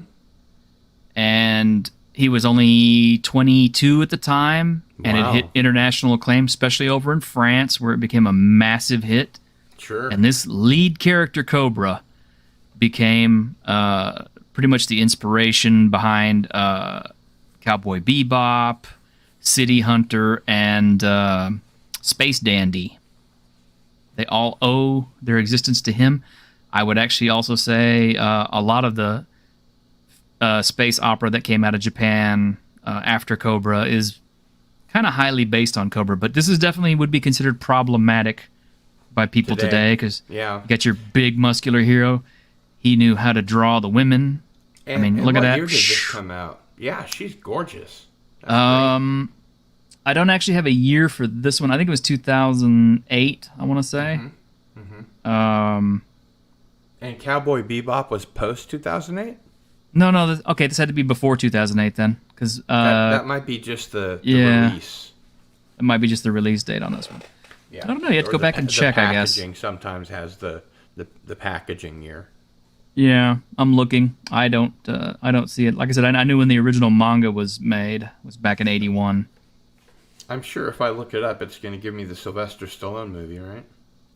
And he was only 22 at the time, and it hit international acclaim, especially over in France, where it became a massive hit. Sure. And this lead character, Cobra, became pretty much the inspiration behind Cowboy Bebop, City Hunter, and Space Dandy. They all owe their existence to him. I would actually also say a lot of the space opera that came out of Japan after Cobra is kind of highly based on Cobra, but this is definitely would be considered problematic by people today because you got your big muscular hero. He knew how to draw the women. And, I mean, look at that. What year did this come out? Yeah, she's gorgeous. I don't actually have a year for this one. I think it was 2008, I want to say. And Cowboy Bebop was post 2008? No. Okay, this had to be before 2008 then, because that might be just the release. It might be just the release date on this one. Yeah. I don't know. You have to go back and check, I guess. The packaging sometimes has the packaging year. Yeah, I'm looking. I don't see it. Like I said, I knew when the original manga was made. It was back in '81. I'm sure if I look it up, it's going to give me the Sylvester Stallone movie, right?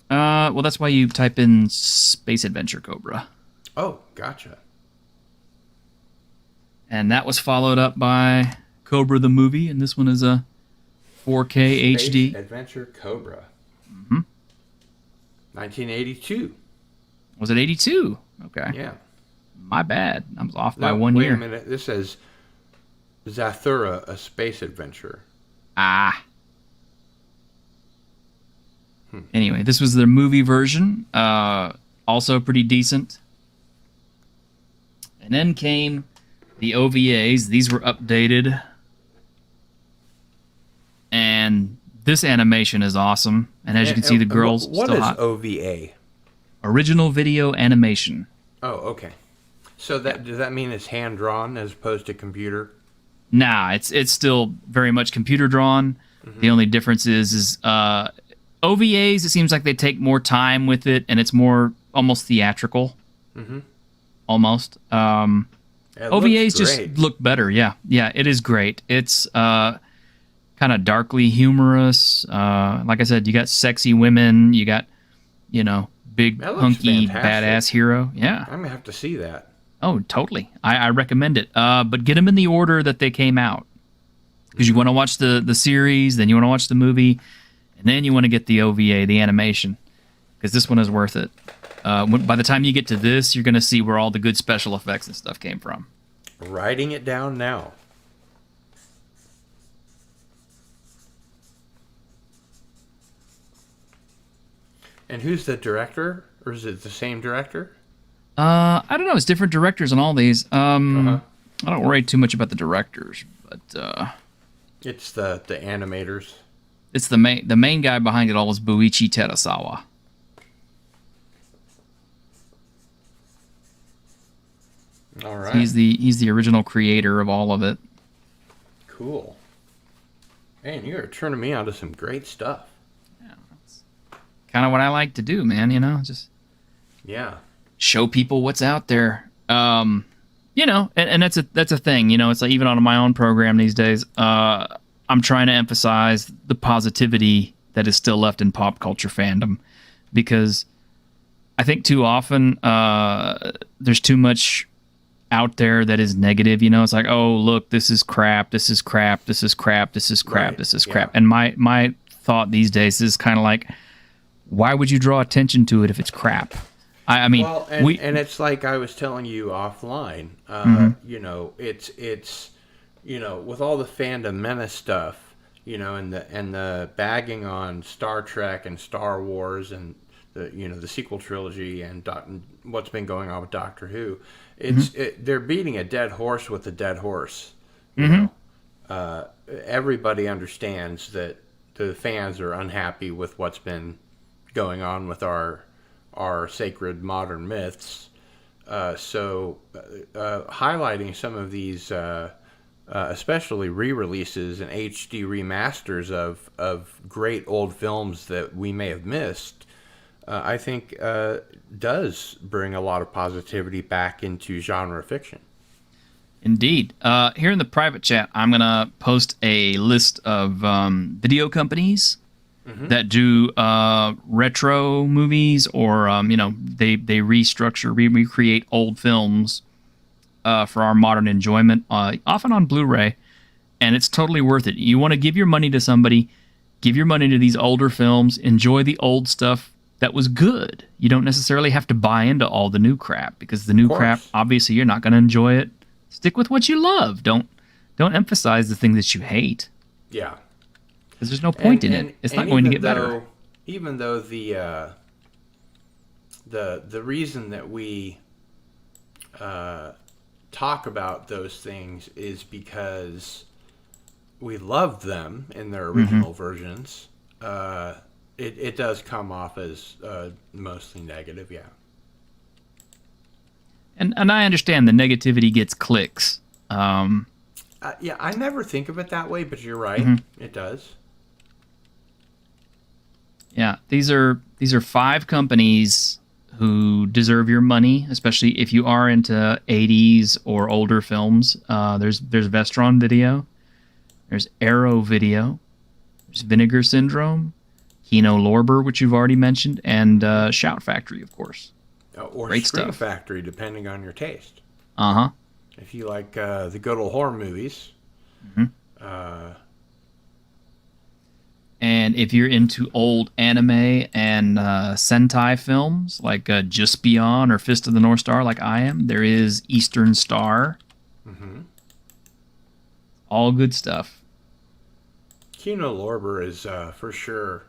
Well, that's why you type in Space Adventure Cobra. Oh, gotcha. And that was followed up by Cobra the movie, and this one is a 4K Space HD. Adventure Cobra. 1982. Was it 82? Okay. Yeah. My bad. I was off by 1 year. Wait a minute. This says Zathura, a space adventure. Anyway, this was their movie version. Also pretty decent. And then came the OVAs. These were updated. And this animation is awesome. And as you can see, the girls what still is hot. OVA? Original video animation. Oh, okay. So does that mean it's hand drawn as opposed to computer? Nah, it's still very much computer drawn. The only difference is OVAs. It seems like they take more time with it, and it's more almost theatrical. Mm-hmm. Almost. It OVAs looks just great. look better. Yeah, it is great. It's kind of darkly humorous. Like I said, you got sexy women. You got, big That looks hunky fantastic. badass hero. Yeah. I'm gonna have to see that. Oh, totally. I recommend it. But get them in the order that they came out, because you want to watch the series, then you want to watch the movie, and then you want to get the OVA, the animation, because this one is worth it. By the time you get to this, you're going to see where all the good special effects and stuff came from. Writing it down now. And who's the director? Or is it the same director? I don't know. It's different directors on all these. I Uh-huh. don't worry too much about the directors, but It's the animators. it's the main guy behind it all is Buichi Terasawa. All right. He's the original creator of all of it. Cool. Man, you're turning me on to some great stuff. Kind of what I like to do, man. Just Yeah. show people what's out there. And that's a thing. It's like even on my own program these days, I'm trying to emphasize the positivity that is still left in pop culture fandom, because I think too often there's too much out there that is negative. It's like, oh, look, this is crap, this is crap, this is crap, this is crap, Right, this is yeah. crap. And my thought these days is kind of like, why would you draw attention to it if it's crap? I mean, Well, and it's like I was telling you offline. It's with all the fandom menace stuff, and the bagging on Star Trek and Star Wars and the sequel trilogy and what's been going on with Doctor Who. They're beating a dead horse with a dead horse. Everybody understands that the fans are unhappy with what's been going on with our sacred modern myths. So highlighting some of these, especially re-releases and HD remasters of great old films that we may have missed, I think does bring a lot of positivity back into genre fiction. Indeed. Here in the private chat, I'm going to post a list of video companies that do retro movies, or they restructure, recreate old films for our modern enjoyment, often on Blu-ray, and it's totally worth it. You want to give your money to somebody, give your money to these older films, enjoy the old stuff that was good. You don't necessarily have to buy into all the new crap, because the new crap, obviously, you're not going to enjoy it. Stick with what you love. Don't emphasize the thing that you hate. Yeah. Because there's no point in it. It's not going to get better. Even though the reason that we talk about those things is because we love them in their original versions, it does come off as mostly negative, yeah. And I understand the negativity gets clicks. Yeah, I never think of it that way, but you're right. It does. Yeah, these are 5 companies who deserve your money, especially if you are into 80s or older films. There's Vestron Video, there's Arrow Video, there's Vinegar Syndrome, Kino Lorber, which you've already mentioned, and Shout Factory, of course. Or Great Scream stuff. Factory, depending on your taste. Uh-huh. If you like the good old horror movies. And if you're into old anime and Sentai films, like Just Beyond or Fist of the North Star, like I am, there is Eastern Star. All good stuff. Kino Lorber is for sure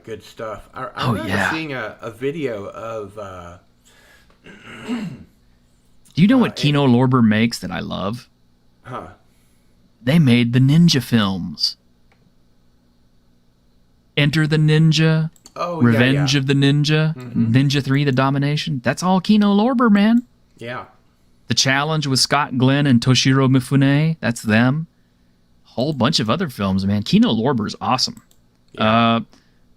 good stuff. I remember seeing a video of... Do you know what Kino Lorber makes that I love? Huh. They made the ninja films. Enter the Ninja, Revenge of the Ninja, Ninja 3, The Domination. That's all Kino Lorber, man. Yeah. The Challenge with Scott Glenn and Toshiro Mifune, that's them. Whole bunch of other films, man. Kino Lorber is awesome. Yeah.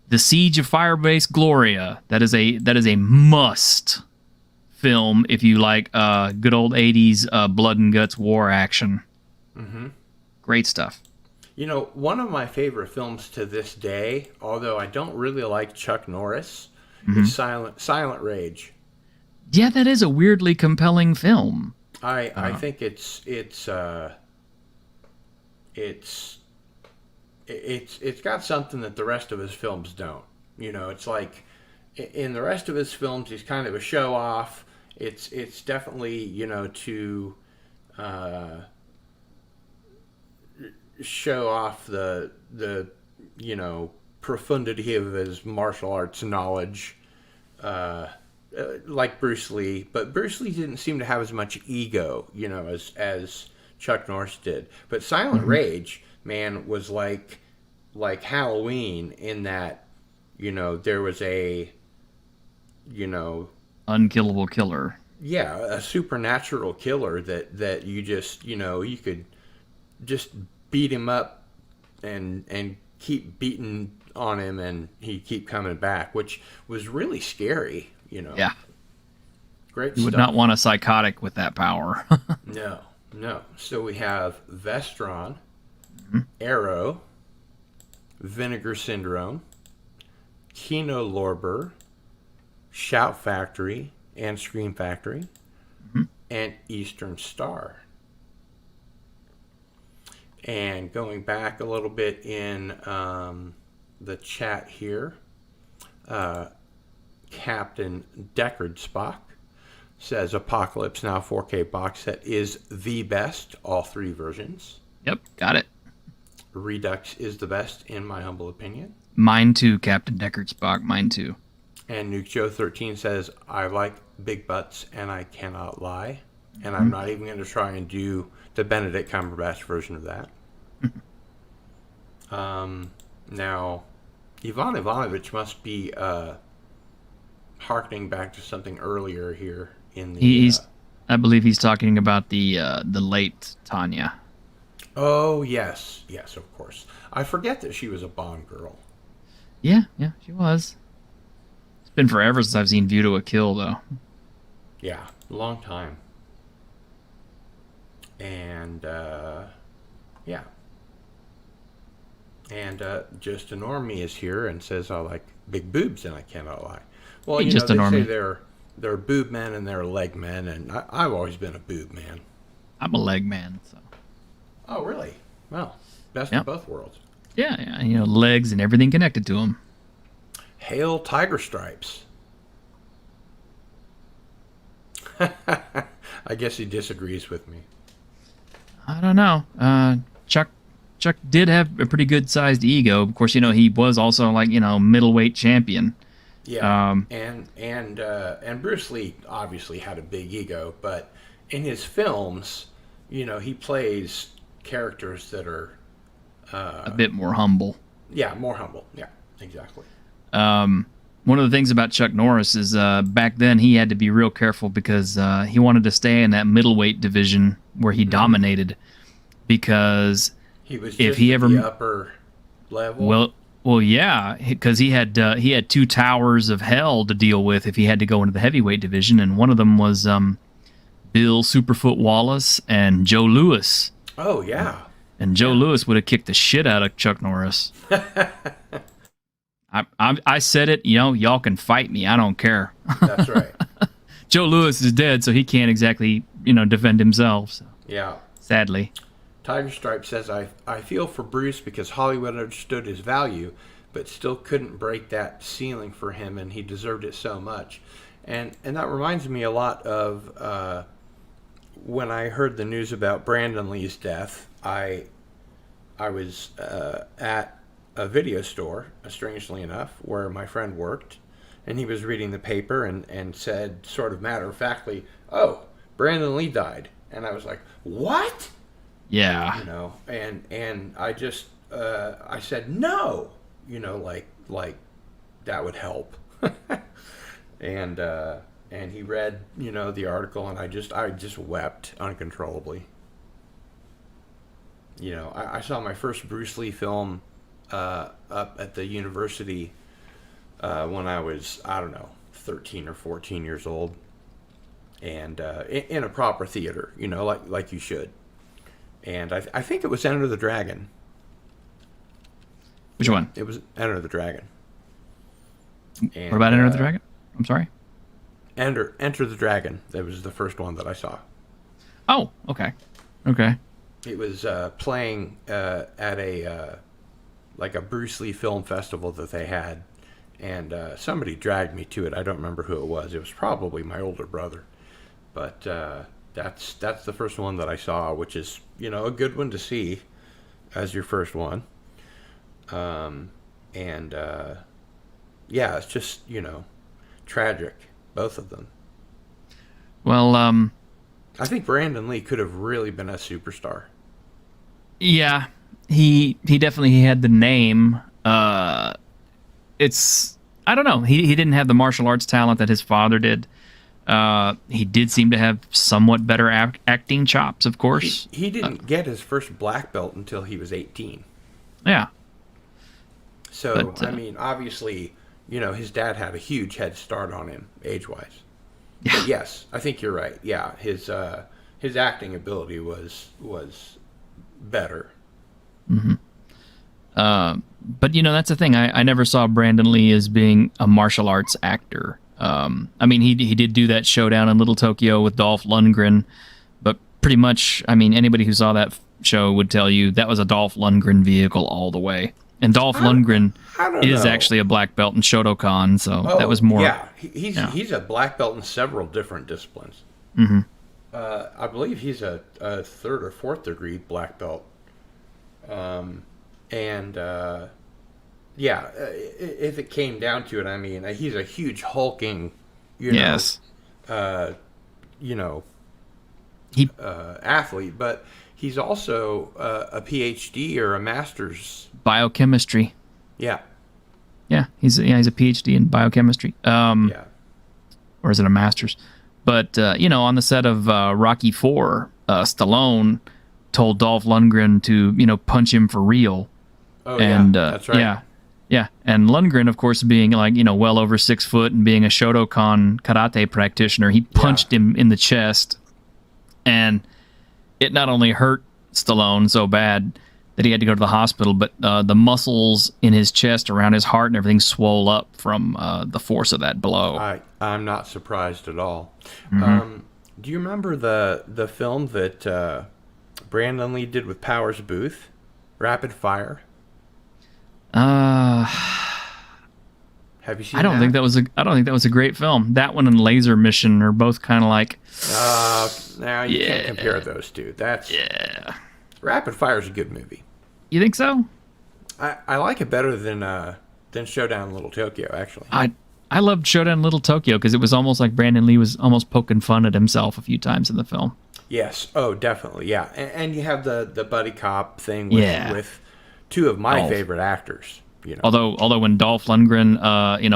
The Siege of Firebase Gloria, that is a must film if you like good old 80s blood and guts war action. Mm-hmm. Great stuff. You know, one of my favorite films to this day, although I don't really like Chuck Norris, is Silent Rage. Yeah, that is a weirdly compelling film. I think it's got something that the rest of his films don't. You know, it's like in the rest of his films, he's kind of a show off. It's definitely, you know, to show off the you know, profundity of his martial arts knowledge, like Bruce Lee. But Bruce Lee didn't seem to have as much ego, you know, as Chuck Norris did. But Silent Rage, man, was like Halloween in that, you know, there was a, you know, unkillable killer. Yeah, a supernatural killer that you just, you know, you could just beat him up and keep beating on him and he'd keep coming back, which was really scary, you know. Yeah. Great You stuff. would not want a psychotic with that power. No. So we have Vestron, Arrow, Vinegar Syndrome, Kino Lorber, Shout Factory, and Scream Factory, and Eastern Star. And going back a little bit in the chat here, Captain Deckard Spock says Apocalypse Now 4K box set is the best, all three versions. Yep, got it. Redux is the best, in my humble opinion. Mine too, Captain Deckard Spock, mine too. And Nuke Joe 13 says, I like big butts and I cannot lie. And I'm not even going to try and do the Benedict Cumberbatch version of that. Now, Ivan Ivanovich must be hearkening back to something earlier here in the... I believe he's talking about the late Tanya. Oh, yes, of course. I forget that she was a Bond girl. Yeah, she was. It's been forever since I've seen View to a Kill, though. Yeah, long time. And, yeah. And Just a Normie is here and says, I like big boobs and I cannot lie. Well, Hey, you Just know, a they Normie. say they're boob men and they're leg men, and I've always been a boob man. I'm a leg man, so... Oh, really? Well, best Yep. of both worlds. Yeah, you know, legs and everything connected to them. Hail Tiger Stripes. I guess he disagrees with me. I don't know. Chuck did have a pretty good sized ego. Of course, you know, he was also like, you know, middleweight champion. Yeah, and Bruce Lee obviously had a big ego, but in his films, you know, he plays characters that are A bit more humble. yeah, more humble. Yeah, exactly. One of the things about Chuck Norris is back then he had to be real careful because he wanted to stay in that middleweight division where he dominated, because He was if just he at ever the upper level. well, yeah, because he had two towers of hell to deal with if he had to go into the heavyweight division, and one of them was Bill Superfoot Wallace and Joe Louis. Oh yeah. And Joe Louis would have kicked the shit out of Chuck Norris. I said it, you know, y'all can fight me. I don't care. That's right. Joe Louis is dead, so he can't exactly, you know, defend himself. So, Yeah. sadly. Tiger Stripe says, I feel for Bruce because Hollywood understood his value, but still couldn't break that ceiling for him, and he deserved it so much. And that reminds me a lot of when I heard the news about Brandon Lee's death. I was at a video store, strangely enough, where my friend worked, and he was reading the paper and said, sort of matter-of-factly, "Oh, Brandon Lee died." And I was like, "What?" Yeah. You know, and I just I said no, you know, like that would help. and he read, you know, the article, and I just wept uncontrollably. You know, I saw my first Bruce Lee film up at the university when I was, I don't know, 13 or 14 years old. and in a proper theater, like you should. And I think it was Enter the Dragon. Which one? It was Enter the Dragon. And, what about Enter the Dragon? I'm sorry. Enter the Dragon. That was the first one that I saw. Oh, okay. Okay. It was playing at a like a Bruce Lee film festival that they had, and somebody dragged me to it. I don't remember who it was. It was probably my older brother, but that's the first one that I saw, which is a good one to see as your first one. And yeah, it's just tragic, both of them. Well, I think Brandon Lee could have really been a superstar. yeah, he definitely had the name. It's I don't know. He didn't have the martial arts talent that his father did. He did seem to have somewhat better acting chops, of course. He didn't get his first black belt until he was 18. Yeah. So, I mean, obviously, his dad had a huge head start on him, age-wise. Yeah. But yes, I think you're right. Yeah, his acting ability was better. Mm-hmm. But that's the thing. I never saw Brandon Lee as being a martial arts actor. I mean, he did do that showdown in Little Tokyo with Dolph Lundgren, but pretty much, I mean, anybody who saw that show would tell you that was a Dolph Lundgren vehicle all the way. And Dolph Lundgren is actually a black belt in Shotokan, so that was more. Yeah, he's a black belt in several different disciplines. Mm-hmm. I believe he's a third or fourth degree black belt. Yeah, if it came down to it, I mean, he's a huge hulking, yes, athlete, but he's also a PhD or a master's biochemistry. Yeah. Yeah, he's a PhD in biochemistry. Yeah. Or is it a master's? But on the set of Rocky IV, Stallone told Dolph Lundgren to punch him for real. Oh, and, yeah, that's right. Yeah, and Lundgren, of course, being well over 6 foot and being a Shotokan karate practitioner, he punched him in the chest, and it not only hurt Stallone so bad that he had to go to the hospital, but the muscles in his chest around his heart and everything swole up from the force of that blow. I'm not surprised at all. Mm-hmm. Do you remember the film that Brandon Lee did with Powers Booth, Rapid Fire? Have you seen? I don't think that was a great film. That one and Laser Mission are both kind of like. Now you can't compare those two. Rapid Fire is a good movie. You think so? I like it better than Showdown in Little Tokyo, actually. I loved Showdown in Little Tokyo because it was almost like Brandon Lee was almost poking fun at himself a few times in the film. Yes. Oh, definitely. Yeah. And you have the buddy cop thing with two of my favorite actors. Although when Dolph Lundgren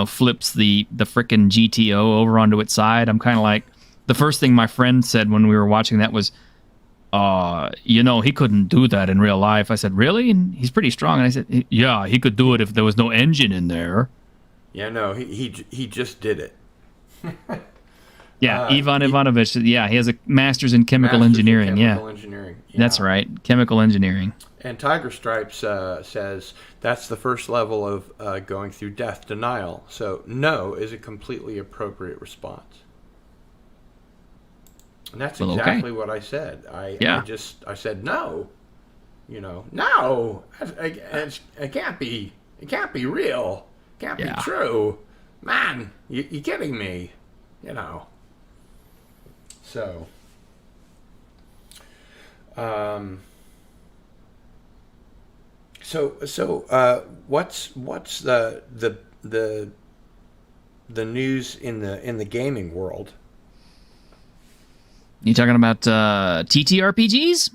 flips the frickin' GTO over onto its side, I'm kind of like, the first thing my friend said when we were watching that was, he couldn't do that in real life. I said, really? And he's pretty strong. And I said, yeah, he could do it if there was no engine in there. Yeah, no, he just did it. Yeah, Ivan Ivanovich. Yeah, he has a master's in chemical engineering. Engineering. Yeah. That's right, chemical engineering. And Tiger Stripes says that's the first level of going through death denial. So no is a completely appropriate response. And that's exactly what I said. I said no. No. It can't be. It can't be real. It can't be true. Man, you're kidding me. So. What's the news in the gaming world? You talking about TTRPGs?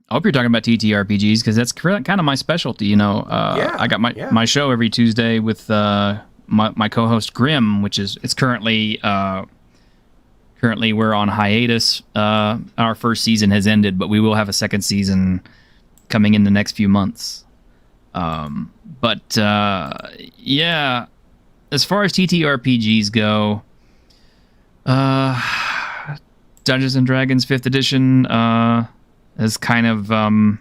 I hope you're talking about TTRPGs because that's kind of my specialty. I got my show every Tuesday with my co-host Grim, which it's currently we're on hiatus. Our first season has ended, but we will have a second season coming in the next few months. As far as TTRPGs go, Dungeons and Dragons 5th edition is kind of... And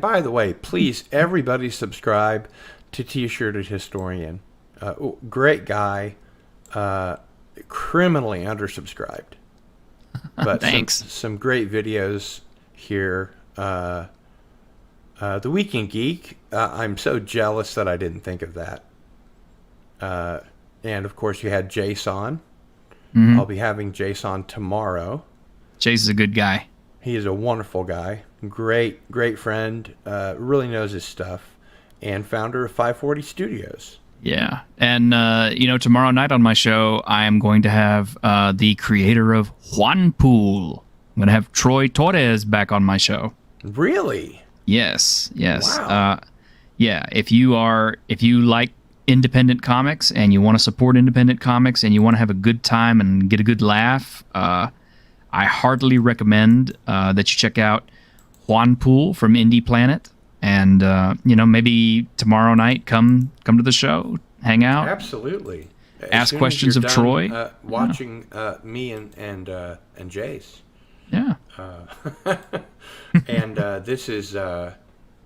by the way, please, everybody subscribe to T-Shirted Historian. Great guy. Criminally undersubscribed. But thanks. Some great videos here. The Week in Geek. I'm so jealous that I didn't think of that. And of course, you had Jason. Mm-hmm. I'll be having Jason tomorrow. Chase is a good guy. He is a wonderful guy. Great friend. Really knows his stuff. And founder of 540 Studios. Yeah. And, tomorrow night on my show, I am going to have the creator of Juan Pool. I'm going to have Troy Torres back on my show. Really? Yes. Wow. Yeah. If you like independent comics and you want to support independent comics and you want to have a good time and get a good laugh, I heartily recommend that you check out Juan Pool from Indie Planet. And, maybe tomorrow night, come to the show, hang out. Absolutely. Ask questions of Troy. Watching me and Jace. Yeah. And this is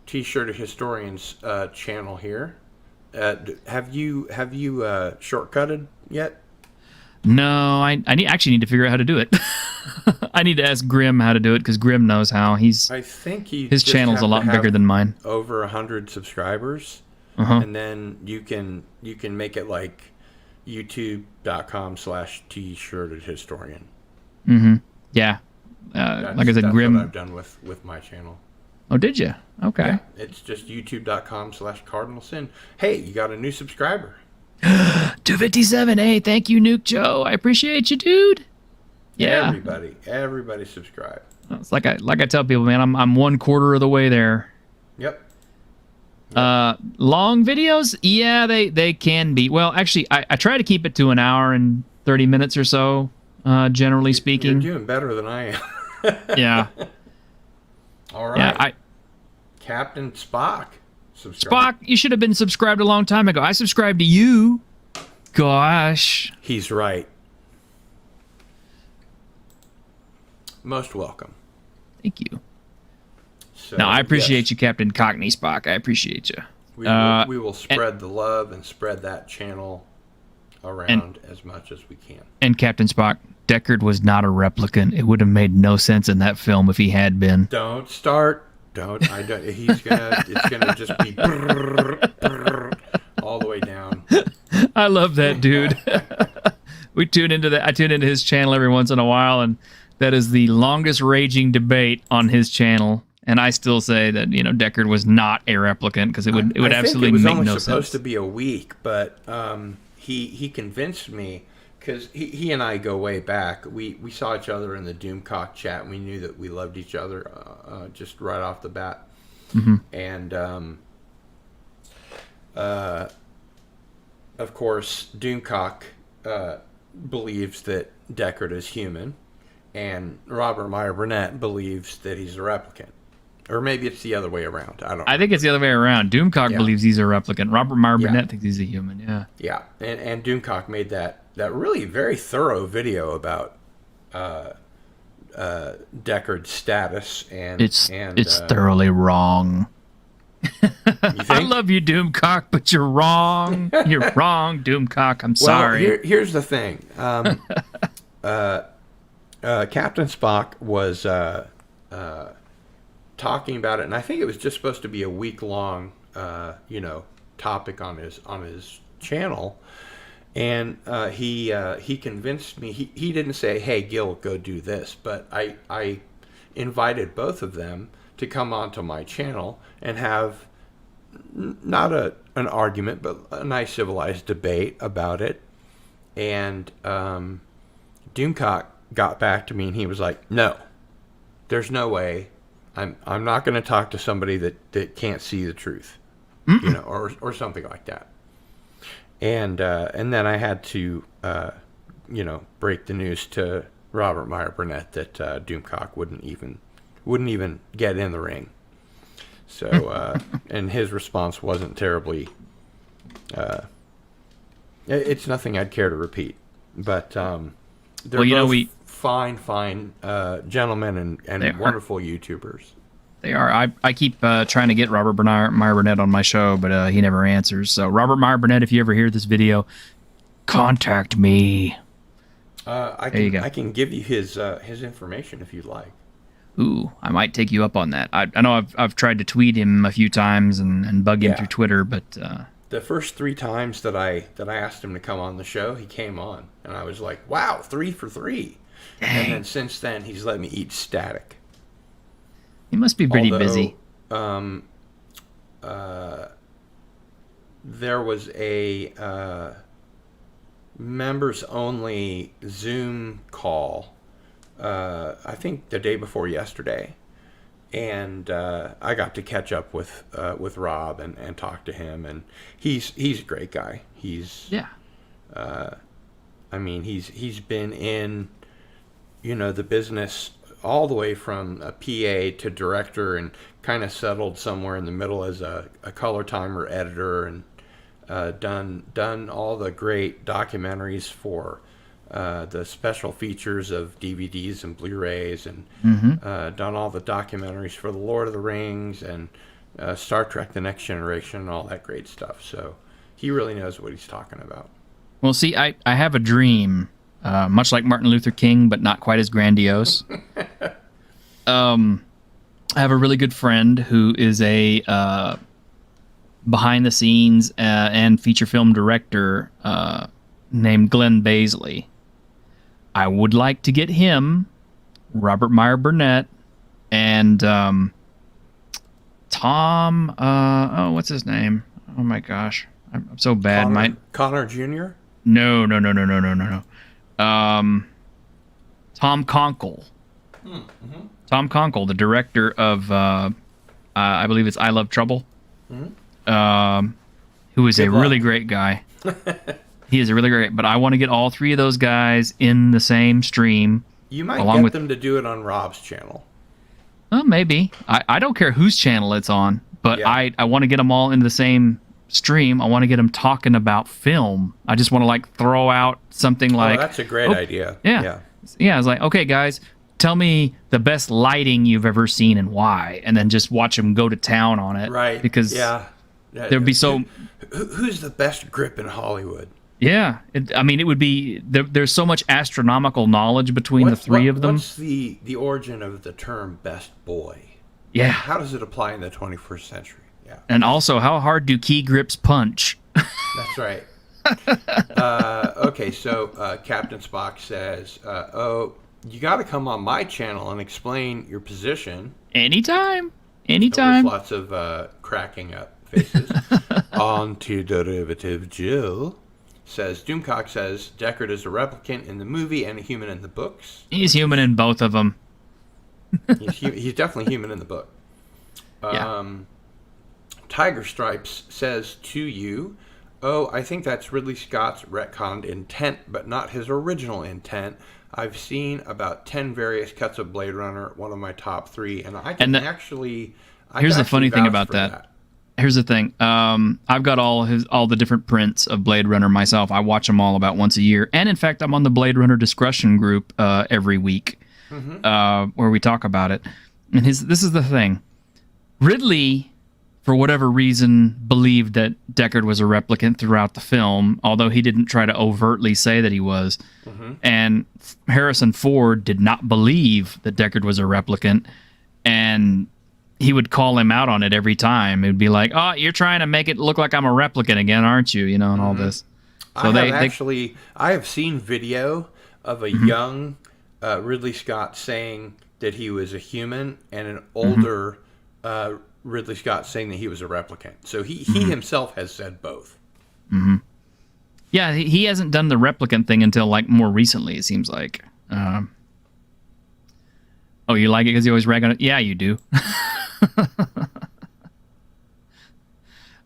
T-Shirted Historian's channel here. Have you shortcutted yet? No, I actually need to figure out how to do it. I need to ask Grim how to do it because Grim knows how. I think his channel's a lot bigger than mine. Over 100 subscribers, and then you can make it like youtube.com/T-Shirted Historian. Mm-hmm. Yeah. Like I said, Grim. That's what I've done with my channel. Oh, did you? Okay. Yeah, it's just youtube.com/Cardinal Sin. Hey, you got a new subscriber. 257. Hey, thank you, Nuke Joe. I appreciate you, dude. Yeah. Everybody subscribe. It's like I tell people, man, I'm 1/4 of the way there. Yep. Long videos, yeah, they can be. Well, actually, I try to keep it to an hour and 30 minutes or so, generally speaking. You're doing better than I am. Yeah. All right. Yeah, Captain Spock. Subscribe. Spock, you should have been subscribed a long time ago. I subscribed to you. Gosh. He's right. Most welcome. Thank you. So, no, I appreciate you, Captain Cockney Spock. I appreciate you. We will spread the love and spread that channel around as much as we can. And Captain Spock, Deckard was not a replicant. It would have made no sense in that film if he had been. Don't start. Don't. It's gonna just be all the way down. I love that dude. I tune into his channel every once in a while, and that is the longest raging debate on his channel. And I still say that Deckard was not a replicant because it would absolutely make no sense. It was only supposed to be a week, but he convinced me because he and I go way back. We saw each other in the Doomcock chat, and we knew that we loved each other just right off the bat. Mm-hmm. And of course, Doomcock believes that Deckard is human, and Robert Meyer Burnett believes that he's a replicant. Or maybe it's the other way around. I don't know. I think it's the other way around. Doomcock believes he's a replicant. Robert Meyer Burnett thinks he's a human, yeah. Yeah, and Doomcock made that really very thorough video about Deckard's status. And it's thoroughly wrong. I love you, Doomcock, but you're wrong. You're wrong, Doomcock. I'm sorry. Well, here's the thing. Captain Spock was talking about it, and I think it was just supposed to be a week-long, topic on his channel. And he convinced me. He didn't say, "Hey, Gil, go do this," but I invited both of them to come onto my channel and have not an argument, but a nice civilized debate about it. And Doomcock got back to me, and he was like, "No, there's no way. I'm not going to talk to somebody that can't see the truth, or something like that." And then I had to break the news to Robert Meyer Burnett that Doomcock wouldn't even get in the ring. So and his response wasn't terribly. It's nothing I'd care to repeat, but they're both fine gentlemen and wonderful YouTubers. They are. I keep trying to get Robert Meyer Burnett on my show, but he never answers. So, Robert Meyer Burnett, if you ever hear this video, contact me. I can give you his information if you'd like. Ooh, I might take you up on that. I know I've tried to tweet him a few times and bug him through Twitter, but the first 3 times that I asked him to come on the show, he came on, and I was like, "Wow, 3 for 3!" Dang. And then since then, he's let me eat static. He must be pretty busy. There was a members only Zoom call. I think the day before yesterday, and I got to catch up with Rob and talk to him, and he's a great guy. He's he's been in the business all the way from a PA to director, and kind of settled somewhere in the middle as a color timer editor, and done all the great documentaries for the special features of DVDs and Blu-rays, and done all the documentaries for The Lord of the Rings and Star Trek The Next Generation and all that great stuff. So he really knows what he's talking about. Well, see, I have a dream, much like Martin Luther King, but not quite as grandiose. I have a really good friend who is a behind-the-scenes and feature film director named Glenn Baisley. I would like to get him, Robert Meyer Burnett, and Tom. What's his name? Oh my gosh, I'm so bad. Connor Jr. No. Tom Conkle. Mm-hmm. Tom Conkle, the director of, I believe it's I Love Trouble. Mm-hmm. Who is a really great guy. He is a really great, but I want to get all 3 of those guys in the same stream. You might get them to do it on Rob's channel. Well, maybe. I don't care whose channel it's on, but I want to get them all into the same stream. I want to get them talking about film. I just want to throw out something like... Oh, that's a great idea. Yeah. I was like, okay, guys, tell me the best lighting you've ever seen and why, and then just watch them go to town on it. Right. Because there'd be so... Who's the best grip in Hollywood? Yeah, it would be... There's so much astronomical knowledge between the 3 of them. What's the origin of the term best boy? Yeah. How does it apply in the 21st century? Yeah. And also, how hard do key grips punch? That's right. Okay, so Captain Spock says, you got to come on my channel and explain your position. Anytime. There's lots of cracking up faces. Antiderivative Jill says, Doomcock says, Deckard is a replicant in the movie and a human in the books. He's human in both of them. He's definitely human in the book. Tiger Stripes says to you, I think that's Ridley Scott's retconned intent, but not his original intent. I've seen about 10 various cuts of Blade Runner, one of my top 3, and I can actually... Here's the funny thing about that. Here's the thing. I've got all the different prints of Blade Runner myself. I watch them all about once a year, and in fact, I'm on the Blade Runner discussion group every week, where we talk about it. And this is the thing. Ridley, for whatever reason, believed that Deckard was a replicant throughout the film, although he didn't try to overtly say that he was. And Harrison Ford did not believe that Deckard was a replicant, and he would call him out on it every time. It would be like, "Oh, you're trying to make it look like I'm a replicant again, aren't you?" And all this. So I have seen video of a young Ridley Scott saying that he was a human, and an older Ridley Scott saying that he was a replicant. So he himself has said both. Yeah, he hasn't done the replicant thing until more recently, it seems like. Oh, you like it because you always rag on it? Yeah, you do.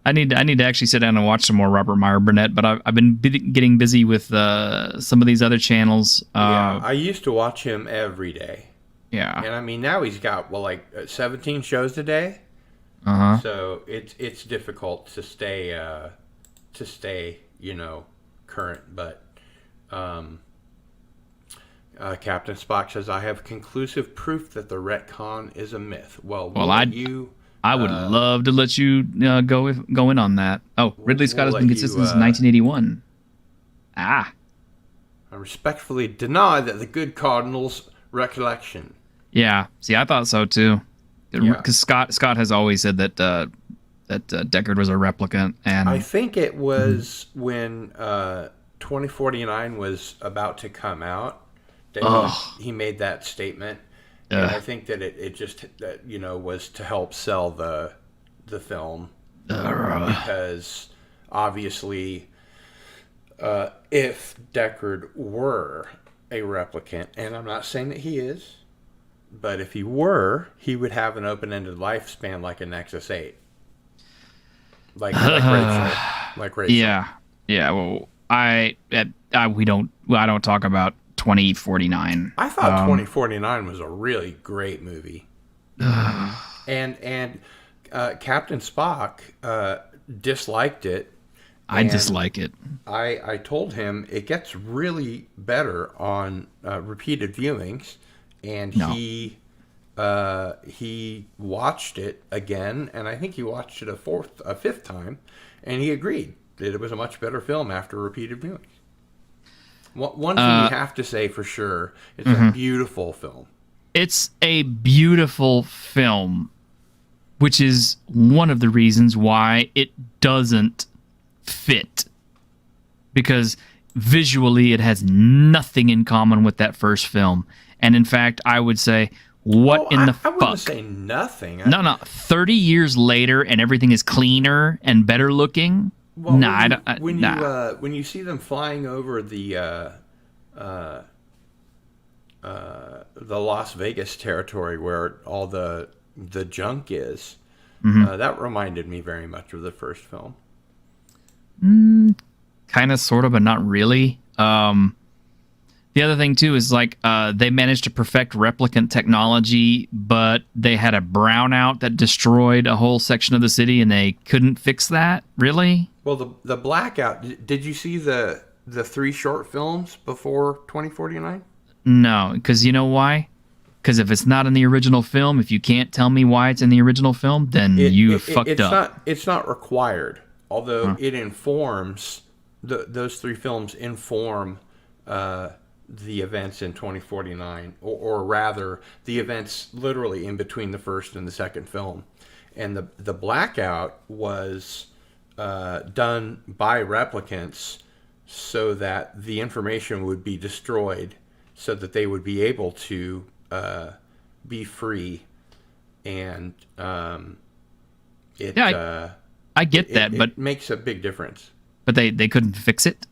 I need to actually sit down and watch some more Robert Meyer Burnett, but I've been getting busy with some of these other channels. I used to watch him every day. Yeah. And now he's got 17 shows a day. So it's difficult to stay current, but Captain Spock says, I have conclusive proof that the retcon is a myth. Well, Well, you... I would love to let you go in on that. Oh, Ridley Scott has been consistent since 1981. Ah. I respectfully deny that the good Cardinal's recollection. Yeah. See, I thought so too. Because Scott has always said that Deckard was a replicant, and I think it was when 2049 was about to come out that he made that statement. And I think that it just was to help sell the film because obviously if Deckard were a replicant, and I'm not saying that he is, but if he were, he would have an open-ended lifespan like a Nexus 8. Like Rachel. Yeah. Well, I don't talk about 2049. I thought 2049 was a really great movie. and Captain Spock disliked it. I dislike it. I told him it gets really better on repeated viewings, and he watched it again, and I think he watched it a fifth time, and he agreed that it was a much better film after repeated viewings. One thing you have to say for sure, it's a beautiful film. It's a beautiful film, which is one of the reasons why it doesn't fit. Because visually, it has nothing in common with that first film. And in fact, I would say, fuck? I wouldn't say nothing. No. 30 years later, and everything is cleaner and better looking. Well, nah, when you see them flying over the Las Vegas territory where all the junk is, that reminded me very much of the first film. Kind of, sort of, but not really. The other thing too is they managed to perfect replicant technology, but they had a brownout that destroyed a whole section of the city, and they couldn't fix that. Really? Well, the blackout. Did you see the 3 short films before 2049? No, because you know why? Because if it's not in the original film, if you can't tell me why it's in the original film, then you fucked up. It's not required, although it informs those 3 films inform the events in 2049, or rather, the events literally in between the first and the second film. And the blackout was done by replicants so that the information would be destroyed so that they would be able to be free. And I get that, but it makes a big difference. But they couldn't fix it?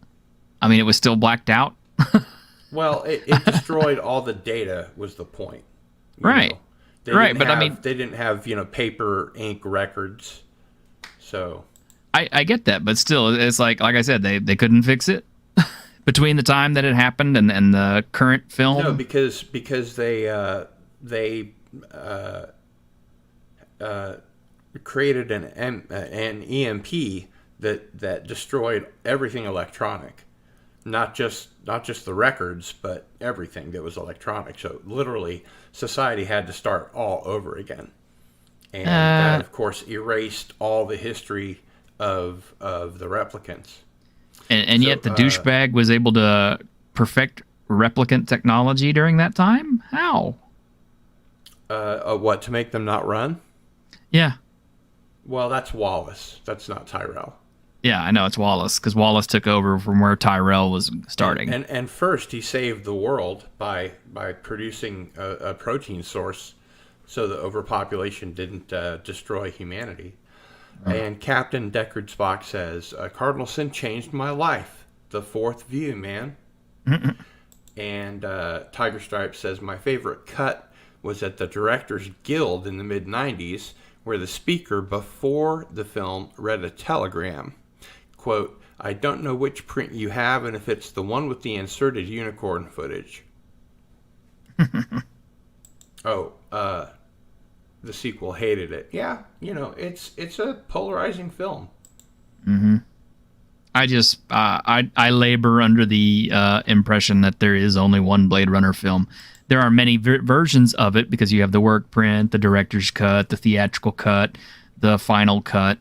I mean, it was still blacked out? Well, it destroyed all the data was the point. Right. They didn't have, paper, ink records. So I get that, but still, it's like I said, they couldn't fix it between the time that it happened and the current film. No, because they created an EMP that destroyed everything electronic, not just the records, but everything that was electronic. So literally, society had to start all over again, and that of course erased all the history of the replicants. And yet the douchebag was able to perfect replicant technology during that time? How? What, to make them not run? Yeah. Well, that's Wallace. That's not Tyrell. Yeah, I know it's Wallace, because Wallace took over from where Tyrell was starting. And first, he saved the world by producing a protein source so the overpopulation didn't destroy humanity. And Captain Deckard Spock says, Cardinal Sin changed my life. The 4th view, man. And Tiger Stripe says, my favorite cut was at the Directors Guild in the mid-90s, where the speaker before the film read a telegram. Quote, I don't know which print you have and if it's the one with the inserted unicorn footage. The sequel hated it. Yeah, it's a polarizing film. I just I labor under the impression that there is only one Blade Runner film. There are many versions of it because you have the work print, the director's cut, the theatrical cut, the final cut,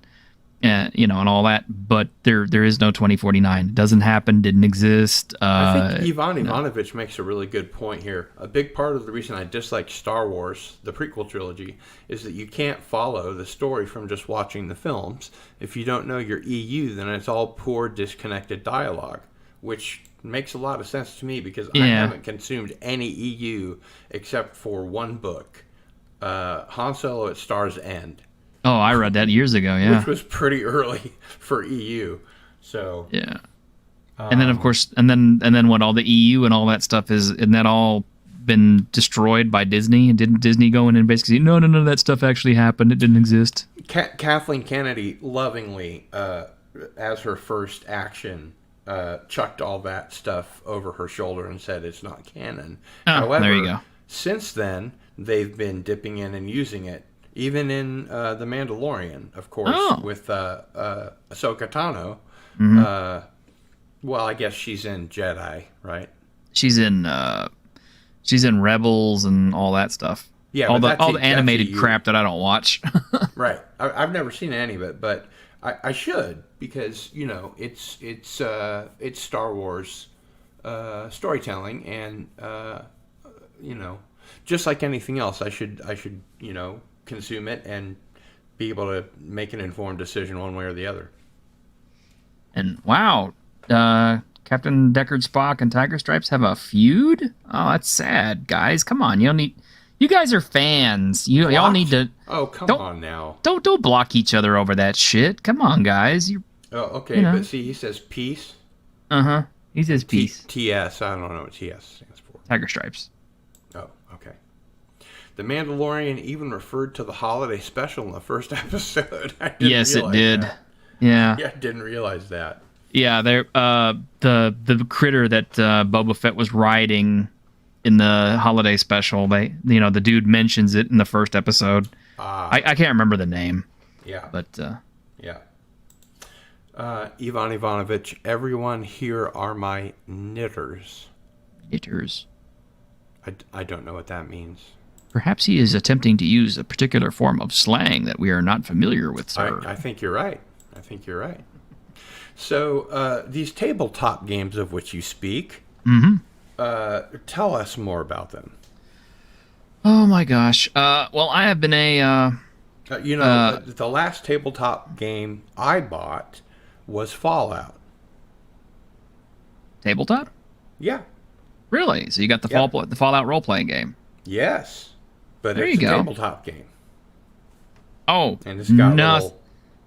and all that. But there is no 2049. It doesn't happen. Didn't exist. I think Ivan Ivanovich makes a really good point here. A big part of the reason I dislike Star Wars, the prequel trilogy, is that you can't follow the story from just watching the films. If you don't know your EU, then it's all poor, disconnected dialogue, which makes a lot of sense to me because I haven't consumed any EU except for one book, Han Solo at Star's End. Oh, I read that years ago, yeah. Which was pretty early for EU. So yeah. And then of course and then what, all the EU and all that stuff isn't that all been destroyed by Disney? And didn't Disney go in and basically say, no, that stuff actually happened, it didn't exist? Kathleen Kennedy lovingly, as her first action, chucked all that stuff over her shoulder and said it's not canon. However, there you go. Since then, they've been dipping in and using it, even in The Mandalorian, of course, with Ahsoka Tano. Mm-hmm. Well, I guess she's in Jedi, right? She's in Rebels and all that stuff. Yeah, all the animated crap that I don't watch. Right. I've never seen any of it, but I should, because it's Star Wars storytelling, and just like anything else, I should consume it and be able to make an informed decision one way or the other. And wow, Captain Deckard, Spock, and Tiger Stripes have a feud? Oh, that's sad, guys. Come on, you guys are fans. Y'all need to. Oh, come on now. Don't block each other over that shit. Come on, guys. Okay, but see, he says peace. He says peace. TS. I don't know what TS stands for. Tiger Stripes. Oh, okay. The Mandalorian even referred to the holiday special in the first episode. Yes, it did. That. Yeah. Yeah, I didn't realize that. Yeah, the critter that Boba Fett was riding in the holiday special, the dude mentions it in the first episode. I can't remember the name. Yeah. But yeah. Ivan Ivanovich, everyone here are my knitters. Knitters. I don't know what that means. Perhaps he is attempting to use a particular form of slang that we are not familiar with, sir. I think you're right. So, these tabletop games of which you speak, tell us more about them. Oh my gosh. Well, I have been the last tabletop game I bought was Fallout. Tabletop? Yeah. Really? So you got the Fallout role-playing game? Yes. But there it's you a go. tabletop game. Oh. And it's got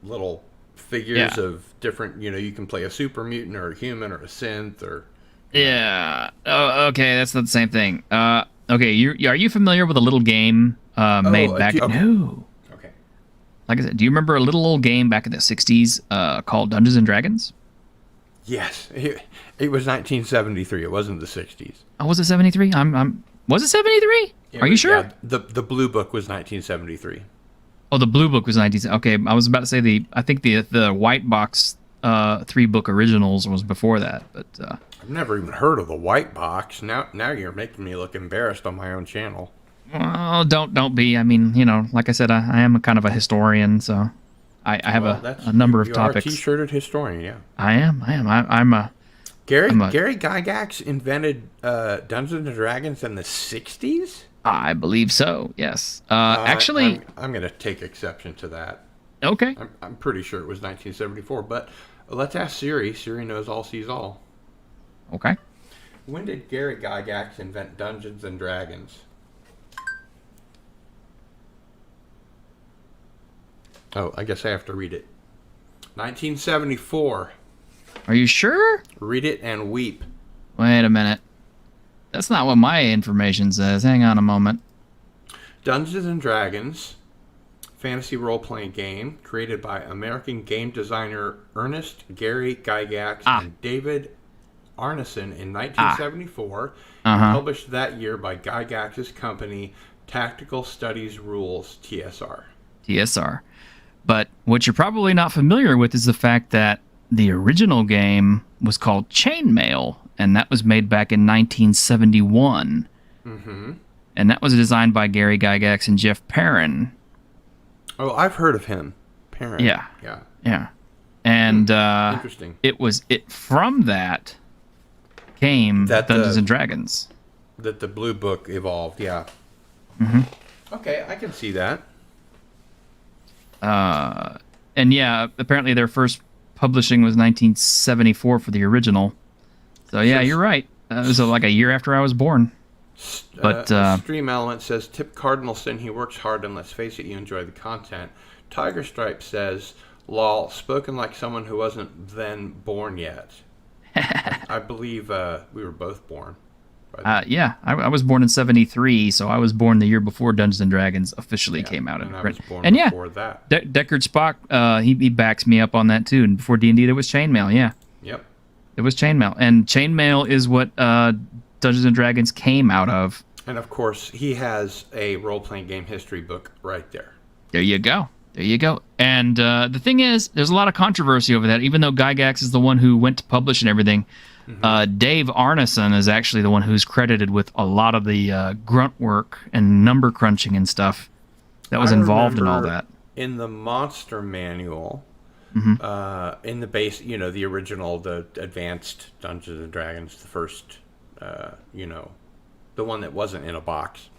little figures of different, you can play a super mutant or a human or a synth or... Yeah. Oh, okay, that's not the same thing. Okay, are you familiar with a little game made back... No. Okay. Like I said, do you remember a little old game back in the 60s called Dungeons and Dragons? Yes. It was 1973. It wasn't the 60s. Oh, was it 73? Was it 73? Are you sure? Yeah, the Blue Book was 1973. Oh, the Blue Book was 19... Okay, I was about to say I think the White Box 3-book originals was before that, but... I've never even heard of the White Box. Now you're making me look embarrassed on my own channel. Well, don't be. I mean, like I said, I am a kind of a historian, so I have a number of topics. You are a t-shirted historian, yeah. I am. I'm a... Gary Gygax invented Dungeons and Dragons in the 60s? I believe so, yes. Actually... I'm going to take exception to that. Okay. I'm pretty sure it was 1974, but let's ask Siri. Siri knows all, sees all. Okay. When did Gary Gygax invent Dungeons and Dragons? Oh, I guess I have to read it. 1974. Are you sure? Read it and weep. Wait a minute. That's not what my information says. Hang on a moment. Dungeons and Dragons, fantasy role-playing game created by American game designer Ernest Gary Gygax and David Arneson in 1974, published that year by Gygax's company Tactical Studies Rules, TSR. TSR. But what you're probably not familiar with is the fact that the original game was called Chainmail, and that was made back in 1971. Mm-hmm. And that was designed by Gary Gygax and Jeff Perrin. Oh, I've heard of him. Perrin. Yeah. Yeah. Yeah. And interesting. It from that came Dungeons and Dragons. That the Blue Book evolved, yeah. Mm-hmm. Okay, I can see that. And yeah, apparently their first publishing was 1974 for the original. So yeah, you're right. It was like a year after I was born. But Stream Element says, tip Cardinal Sin, he works hard, and let's face it, you enjoy the content. Tiger Stripe says, lol, spoken like someone who wasn't then born yet. I believe we were both born. Yeah, I was born in 73, so I was born the year before Dungeons and Dragons officially came out. And I was born before that. Deckard Spock, he backs me up on that too. And before D&D, there was Chainmail, yeah. Yep. It was Chainmail. And Chainmail is what Dungeons and Dragons came out of. And of course, he has a role-playing game history book right there. There you go. There you go. And the thing is, there's a lot of controversy over that. Even though Gygax is the one who went to publish and everything, Dave Arneson is actually the one who's credited with a lot of the grunt work and number crunching and stuff that was involved in all that. In the Monster Manual, in the base, the original, the advanced Dungeons and Dragons, the first, the one that wasn't in a box,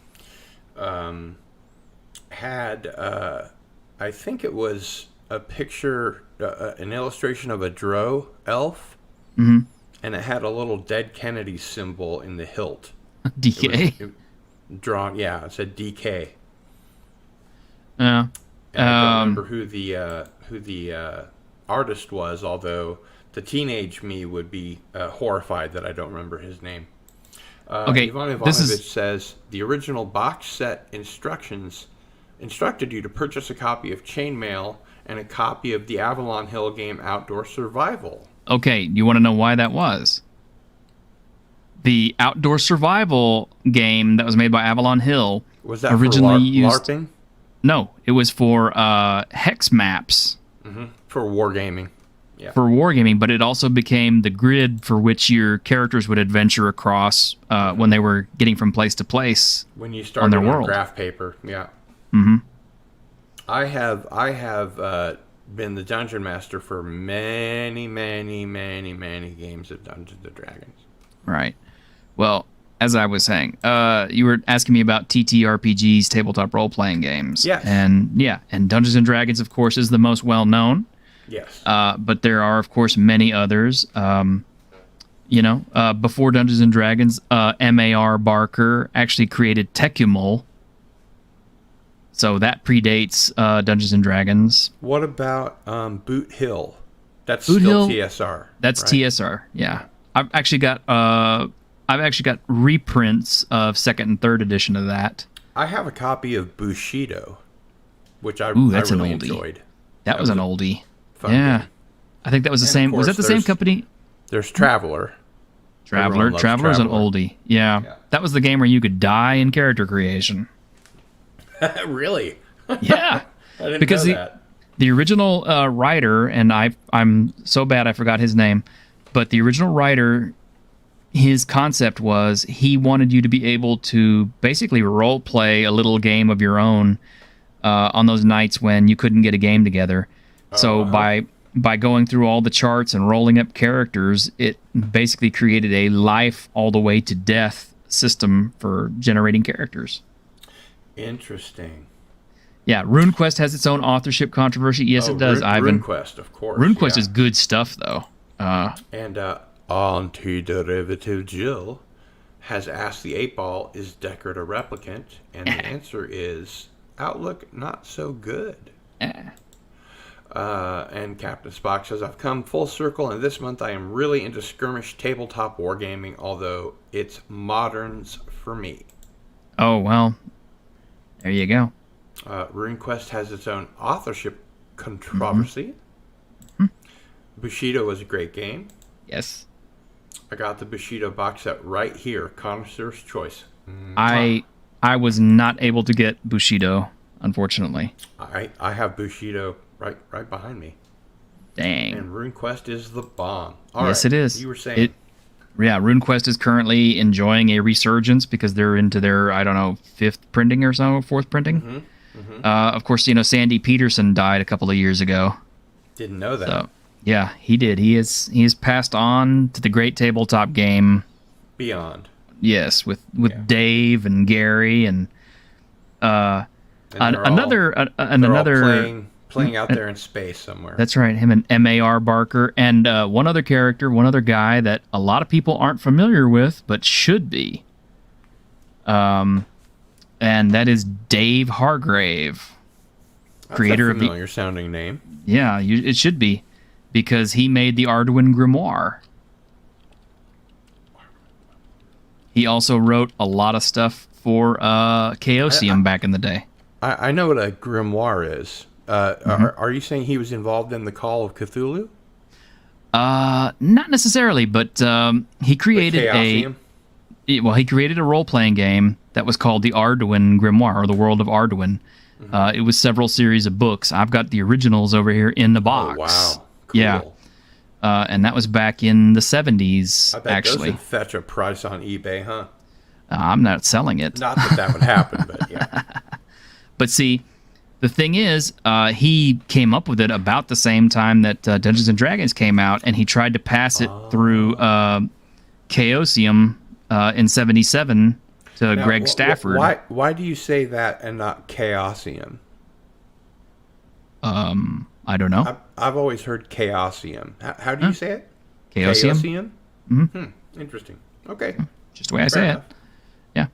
had, I think it was a picture, an illustration of a drow elf. Mm-hmm. And it had a little dead Kennedy symbol in the hilt. DK. Drawn, yeah, it said DK. Yeah. I don't remember who the artist was, although the teenage me would be horrified that I don't remember his name. Okay, Ivan Ivanovich says the original box set instructions instructed you to purchase a copy of Chainmail and a copy of the Avalon Hill game Outdoor Survival. Okay, you want to know why that was? The Outdoor Survival game that was made by Avalon Hill was that originally for LARPing? No, it was for hex maps. Mm-hmm. For wargaming. Yeah. For wargaming, but it also became the grid for which your characters would adventure across when they were getting from place to place when you started on their on world. Graph paper. Yeah. Mm-hmm. I have been the dungeon master for many games of Dungeons and Dragons. Right. Well, as I was saying, you were asking me about TTRPGs, tabletop role-playing games. Yes. And Dungeons and Dragons, of course, is the most well-known. Yes. But there are, of course, many others. Before Dungeons and Dragons, M.A.R. Barker actually created Tecumul. So that predates Dungeons and Dragons. What about Boot Hill? That's Boot still Hill, TSR. That's right? TSR. Yeah. I've actually got reprints of second and third edition of that. I have a copy of Bushido, which I that's really an oldie. enjoyed. That was an oldie. Fun Yeah. game. I think that was the same. Was that the same company? There's Traveler. Traveler's an oldie. Yeah. That was the game where you could die in character creation. Really? Yeah. I didn't because know that. The original writer, and I'm so bad I forgot his name, but the original writer, his concept was he wanted you to be able to basically role play a little game of your own on those nights when you couldn't get a game together. So by going through all the charts and rolling up characters, it basically created a life all the way to death system for generating characters. Interesting. Yeah, RuneQuest has its own authorship controversy. Yes, it does, Ivan. RuneQuest, of course. RuneQuest is good stuff, though. And Antiderivative Jill has asked the 8-Ball, is Deckard a replicant? And the answer is, Outlook, not so good. And Captain Spock says, I've come full circle, and this month I am really into skirmish tabletop wargaming, although it's moderns for me. Oh, well, there you go. RuneQuest has its own authorship controversy. Mm-hmm. Bushido was a great game. Yes. I got the Bushido box set right here. Connoisseur's choice. I was not able to get Bushido, unfortunately. I have Bushido right behind me. Dang. And RuneQuest is the bomb. Yes, it is. You were saying. Yeah, RuneQuest is currently enjoying a resurgence because they're into their, I don't know, 5th printing or so, 4th printing. Of course, Sandy Peterson died a couple of years ago. Didn't know that. So, yeah, he did. He has passed on to the great tabletop game. Beyond. Yes, with Dave and Gary and another playing out there in space somewhere. That's right, him and M.A.R. Barker and one other guy that a lot of people aren't familiar with but should be. And that is Dave Hargrave, creator of the familiar sounding name. Yeah, it should be, because he made the Arduin Grimoire. He also wrote a lot of stuff for Chaosium back in the day. I know what a grimoire is. Are you saying he was involved in the Call of Cthulhu? Not necessarily, but he created he created a role-playing game that was called the Arduin Grimoire, or the World of Arduin. It was several series of books. I've got the originals over here in the box. Oh, wow. Cool. Yeah. And that was back in the 70s, I bet actually. Those would fetch a price on eBay, huh? I'm not selling it. Not that would happen, but yeah. But see, the thing is, he came up with it about the same time that Dungeons & Dragons came out, and he tried to pass it through Chaosium in 77 to Greg Stafford. Why do you say that and not Chaosium? I don't know. I've always heard Chaosium. How do you say it? Chaosium? Mm-hmm. Interesting. Okay. Just the way I say it. Yeah.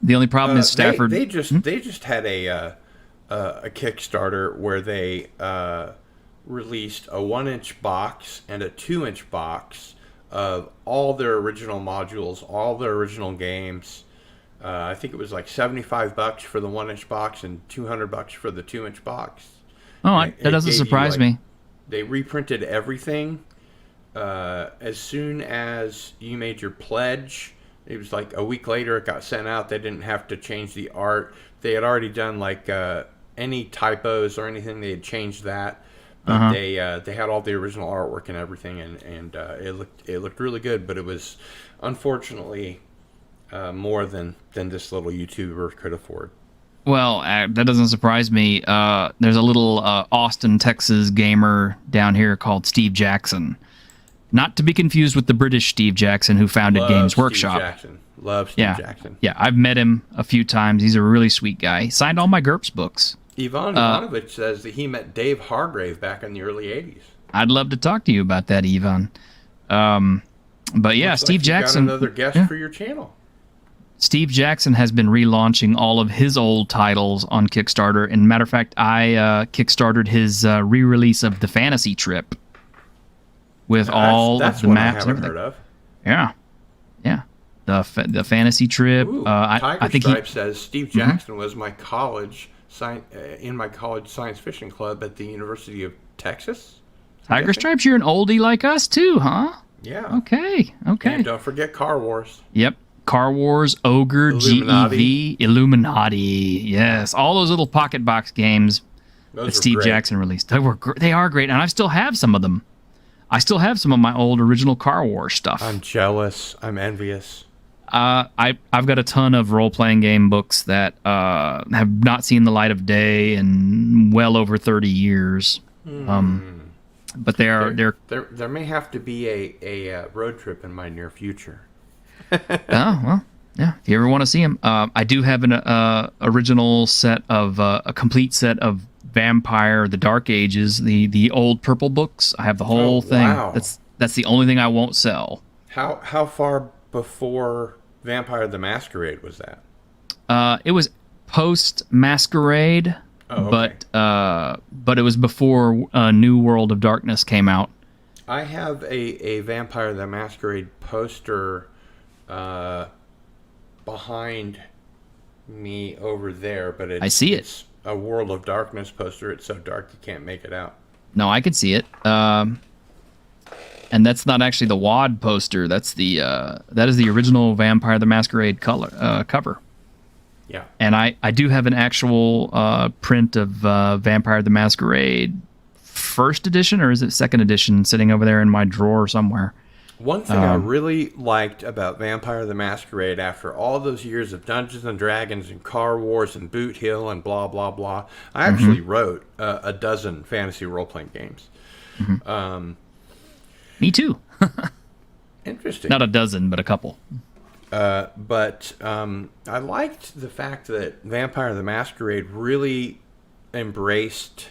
The only problem is Stafford. They just had a Kickstarter where they released a 1-inch box and a 2-inch box of all their original modules, all their original games. I think it was like $75 for the 1-inch box and $200 for the 2-inch box. Oh, that doesn't surprise me. They reprinted everything as soon as you made your pledge. It was like a week later it got sent out. They didn't have to change the art. They had already done like any typos or anything. They had changed that. But they had all the original artwork and everything, and it looked really good. But it was unfortunately more than this little YouTuber could afford. Well, that doesn't surprise me. There's a little Austin, Texas gamer down here called Steve Jackson. Not to be confused with the British Steve Jackson who founded Games Workshop. Love Steve Jackson. Yeah, I've met him a few times. He's a really sweet guy. He signed all my GURPS books. Ivan Ivanovich says that he met Dave Hargrave back in the early 80s. I'd love to talk to you about that, Ivan. But yeah, Steve Jackson. Got another guest for your channel. Steve Jackson has been relaunching all of his old titles on Kickstarter. And matter of fact, I kickstarted his re-release of the Fantasy Trip with all of the maps and everything. Heard of. Yeah, the Fantasy Trip. Ooh, I think Stripe says Steve Jackson was my college in my college science fiction club at the University of Texas. Tiger Stripes, you're an oldie like us too, huh? Yeah. Okay. And don't forget Car Wars. Yep. Car Wars, Ogre, Illuminati. GEV, Illuminati. Yes, all those little pocket box games that Steve Jackson released. They are great, and I still have some of them. I still have some of my old original Car Wars stuff. I'm jealous. I'm envious. I've got a ton of role-playing game books that have not seen the light of day in well over 30 years. But they're there may have to be a road trip in my near future. Oh, well, yeah. If you ever want to see them, I do have an original set of a complete set of Vampire: The Dark Ages, the old purple books. I have the whole thing. Wow. That's the only thing I won't sell. How far before Vampire the Masquerade was that? It was post Masquerade, but it was before New World of Darkness came out. I have a Vampire the Masquerade poster behind me over there, but I see it's a World of Darkness poster. It's so dark you can't make it out. No, I can see it. And that's not actually the WAD poster. That is the original Vampire the Masquerade cover. Yeah. And I do have an actual print of Vampire the Masquerade first edition or is it second edition sitting over there in my drawer somewhere. One thing I really liked about Vampire the Masquerade after all those years of Dungeons and Dragons and Car Wars and Boot Hill and blah, blah, blah, I actually wrote a dozen fantasy role-playing games. Me too. Interesting. Not a dozen, but a couple. But I liked the fact that Vampire the Masquerade really embraced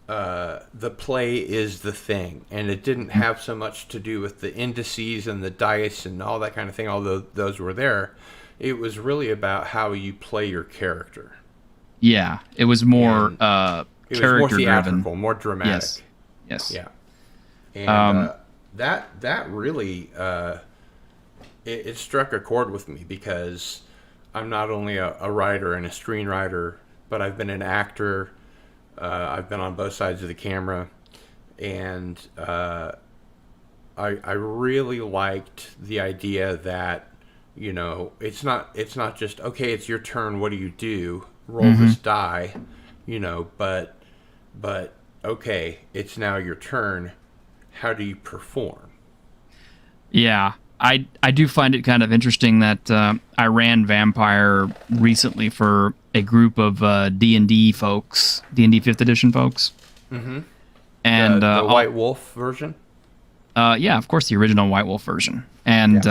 the play is the thing, and it didn't have so much to do with the indices and the dice and all that kind of thing, although those were there. It was really about how you play your character. Yeah, it was more it was character more theatrical, driven, more dramatic. Yes. Yeah. And that really it struck a chord with me because I'm not only a writer and a screenwriter, but I've been an actor. I've been on both sides of the camera, and I really liked the idea that, you know, it's not just, okay, it's your turn, what do you do? Roll this die, you know, but okay, it's now your turn. How do you perform? Yeah, I do find it kind of interesting that I ran Vampire recently for a group of D&D folks, D&D 5th edition folks. Mm-hmm. And the White Wolf version? Yeah, of course, the original White Wolf version. And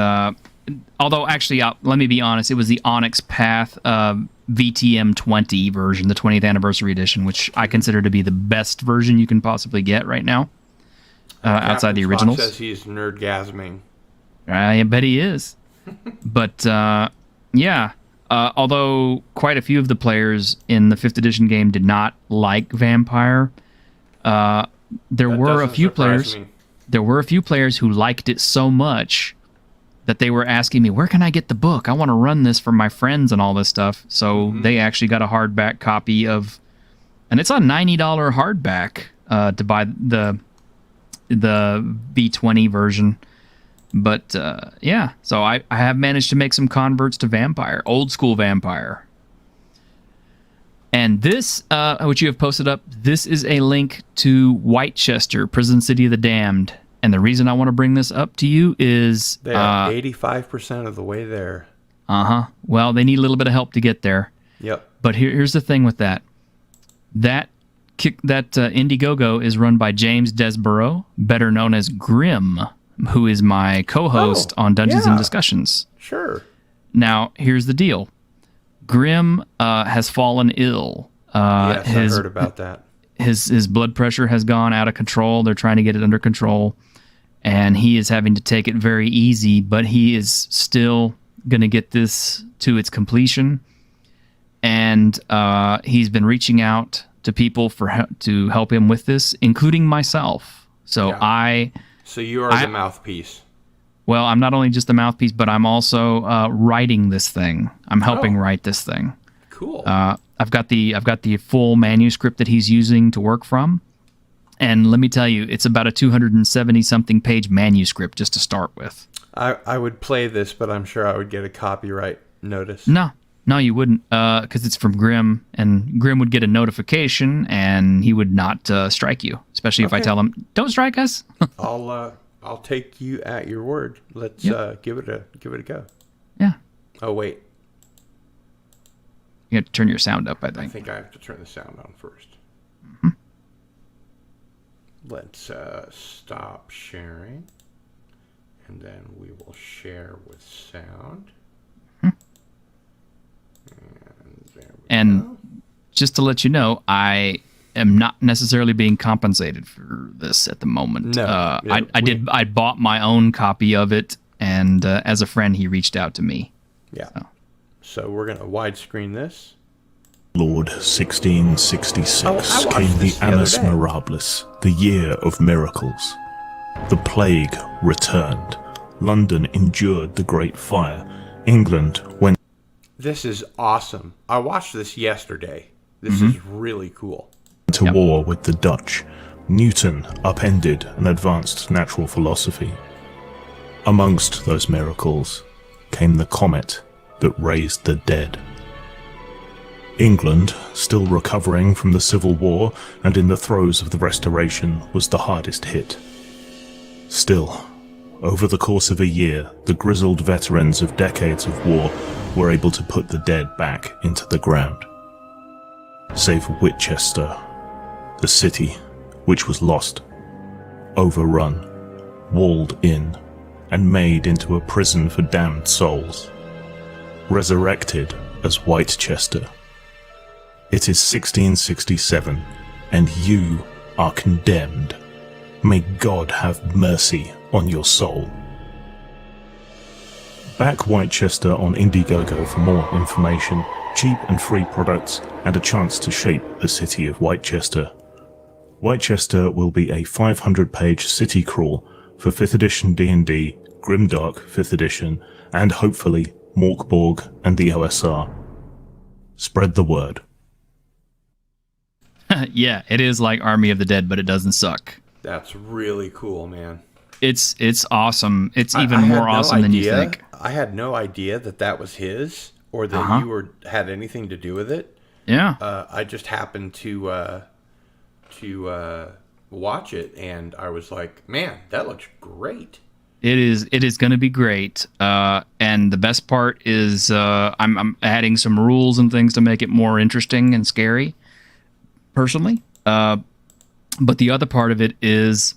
although, actually, let me be honest, it was the Onyx Path VTM 20 version, the 20th anniversary edition, which I consider to be the best version you can possibly get right now, outside the originals. Captain Spock says he's nerdgasming. I bet he is. But, yeah, although quite a few of the players in the 5th edition game did not like Vampire, there were a few players who liked it so much that they were asking me, where can I get the book? I want to run this for my friends and all this stuff. So they actually got a hardback copy of, and it's a $90 hardback to buy the V20 version. But yeah, so I have managed to make some converts to Vampire, old school Vampire. And this, which you have posted up, this is a link to Whitechester, Prison City of the Damned. And the reason I want to bring this up to you is... They are 85% of the way there. Uh-huh. Well, they need a little bit of help to get there. Yep. But here's the thing with that. That Indiegogo is run by James Desborough, better known as Grim, who is my co-host on Dungeons and Discussions. Sure. Now, here's the deal. Grim has fallen ill. Yes, I heard about that. His blood pressure has gone out of control. They're trying to get it under control. And he is having to take it very easy, but he is still going to get this to its completion. And he's been reaching out to people to help him with this, including myself. So So you are the mouthpiece. Well, I'm not only just the mouthpiece, but I'm also writing this thing. I'm helping write this thing. Cool. I've got the full manuscript that he's using to work from. And let me tell you, it's about a 270-something page manuscript just to start with. I would play this, but I'm sure I would get a copyright notice. No, you wouldn't, because it's from Grim, and Grim would get a notification, and he would not strike you, especially if I tell him, "Don't strike us." I'll take you at your word. Let's give it a go. Yeah. Oh wait, you have to turn your sound up. I think I have to turn the sound on first. Let's stop sharing, and then we will share with sound. And just to let you know, I am not necessarily being compensated for this at the moment. No, I bought my own copy of it, and as a friend, he reached out to me. Yeah. So we're gonna widescreen this. Lord 1666 came the this the other Annus day. Mirabilis, the year of miracles. The plague returned. London endured the Great Fire. England went This is awesome. I watched this yesterday. This is really cool. to war with the Dutch. Newton upended and advanced natural philosophy. Amongst those miracles came the comet that raised the dead. England, still recovering from the Civil War and in the throes of the Restoration, was the hardest hit. Still, over the course of a year, the grizzled veterans of decades of war were able to put the dead back into the ground. Save Winchester, the city, which was lost, overrun, walled in, and made into a prison for damned souls. Resurrected as Whitechester. It is 1667, and you are condemned. May God have mercy on your soul. Back Whitechester on Indiegogo for more information, cheap and free products, and a chance to shape the city of Whitechester. Whitechester will be a 500-page city crawl for 5th edition D&D, Grimdark 5th edition, and hopefully Morkborg and the OSR. Spread the word. Yeah, it is like Army of the Dead, but it doesn't suck. That's really cool, man. It's awesome. It's even more awesome than you think. I had no idea that was his, or that you had anything to do with it. Yeah. I just happened to watch it, and I was like, man, that looks great. It is going to be great. And the best part is I'm adding some rules and things to make it more interesting and scary, personally. But the other part of it is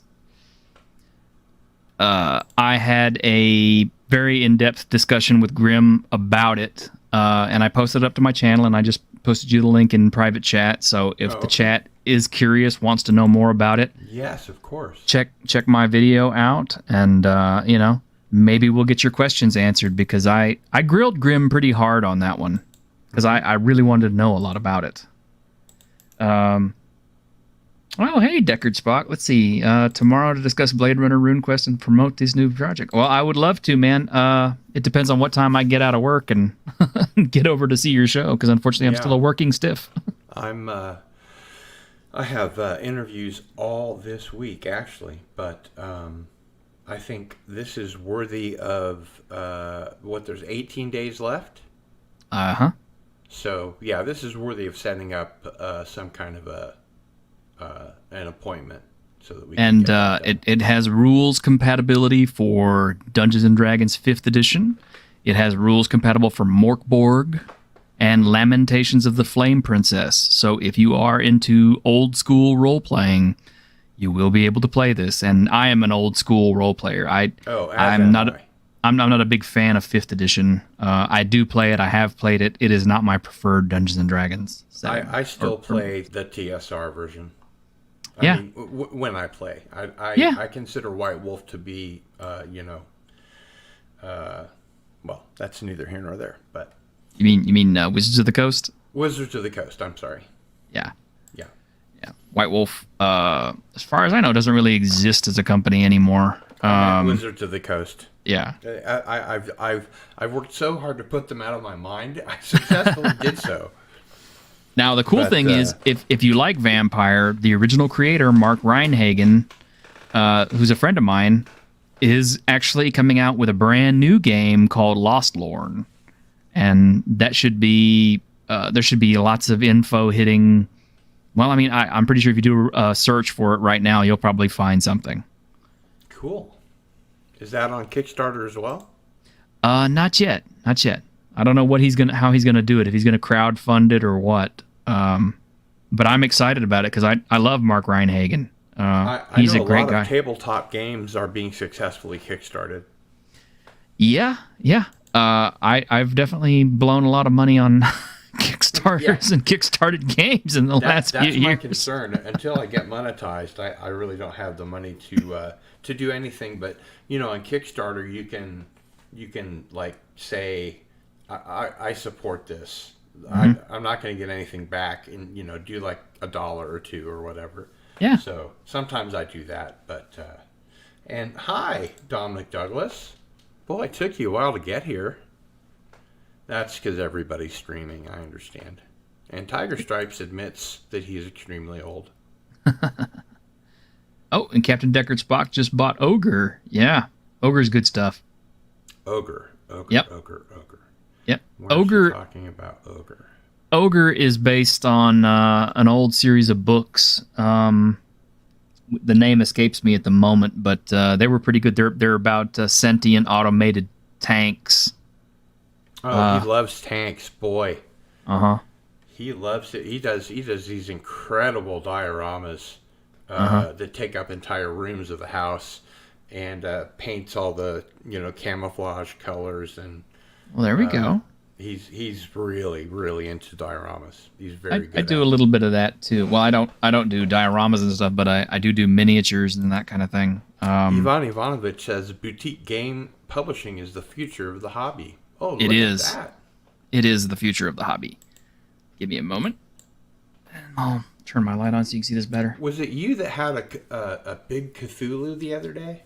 I had a very in-depth discussion with Grim about it, and I posted it up to my channel, and I just posted you the link in private chat. So if the chat is curious, wants to know more about it, yes, of course, check my video out, and maybe we'll get your questions answered, because I grilled Grim pretty hard on that one, because I really wanted to know a lot about it. Oh, hey, Deckard Spock. Let's see. Tomorrow to discuss Blade Runner RuneQuest and promote this new project. Well, I would love to, man. It depends on what time I get out of work and get over to see your show, because unfortunately I'm still a working stiff. I have interviews all this week, actually, but I think this is worthy of, there's 18 days left? Uh-huh. So, yeah, this is worthy of setting up some kind of an appointment so that we can it has rules compatibility for Dungeons and Dragons 5th edition. It has rules compatible for Morkborg and Lamentations of the Flame Princess. So if you are into old school role playing, you will be able to play this. And I am an old school role player. I'm not a big fan of 5th edition. I do play it. I have played it. It is not my preferred Dungeons and Dragons setting. I still play the TSR version. I mean, when I play, I consider White Wolf to be, well, that's neither here nor there. But you mean Wizards of the Coast? Wizards of the Coast. I'm sorry. Yeah. White Wolf, as far as I know, doesn't really exist as a company anymore. Wizards of the Coast. Yeah. I've worked so hard to put them out of my mind. I successfully did so. Now, the cool thing is, if you like Vampire, the original creator, Mark Reinhagen, who's a friend of mine, is actually coming out with a brand new game called Lost Lorn. And that should be, there should be lots of info hitting. Well, I mean, I'm pretty sure if you do a search for it right now, you'll probably find something. Cool. Is that on Kickstarter as well? Not yet. I don't know how he's gonna do it, if he's gonna crowdfund it or what. But I'm excited about it because I love Mark Reinhagen. He's a great guy. A lot of tabletop games are being successfully kickstarted. Yeah. I've definitely blown a lot of money on Kickstarters and kickstarted games in the last few years. That's my concern. Until I get monetized, I really don't have the money to do anything. But on Kickstarter, you can like say, I support this. Mm-hmm. I'm not going to get anything back, and do like $1 or $2 or whatever. Yeah. So sometimes I do that, but and hi, Dominic Douglas. Boy, it took you a while to get here. That's because everybody's streaming. I understand. And Tiger Stripes admits that he's extremely old. Oh, and Captain Deckard Spock just bought Ogre. Yeah, Ogre's good stuff. Ogre. Yep. Ogre. Yep. Why is she talking about Ogre? Ogre is based on an old series of books. The name escapes me at the moment, but they were pretty good. They're about sentient automated tanks. Oh, he loves tanks, boy. Uh-huh. He loves it. He does these incredible dioramas that take up entire rooms of the house and paints all the camouflage colors and. Well, there we go. He's really into dioramas. He's very good. I do a little bit of that too. Well, I don't do dioramas and stuff, but I do miniatures and that kind of thing. Ivan Ivanovich says boutique game publishing is the future of the hobby. Oh, look it is. At that. It is the future of the hobby. Give me a moment. And I'll turn my light on so you can see this better. Was it you that had a big Cthulhu the other day?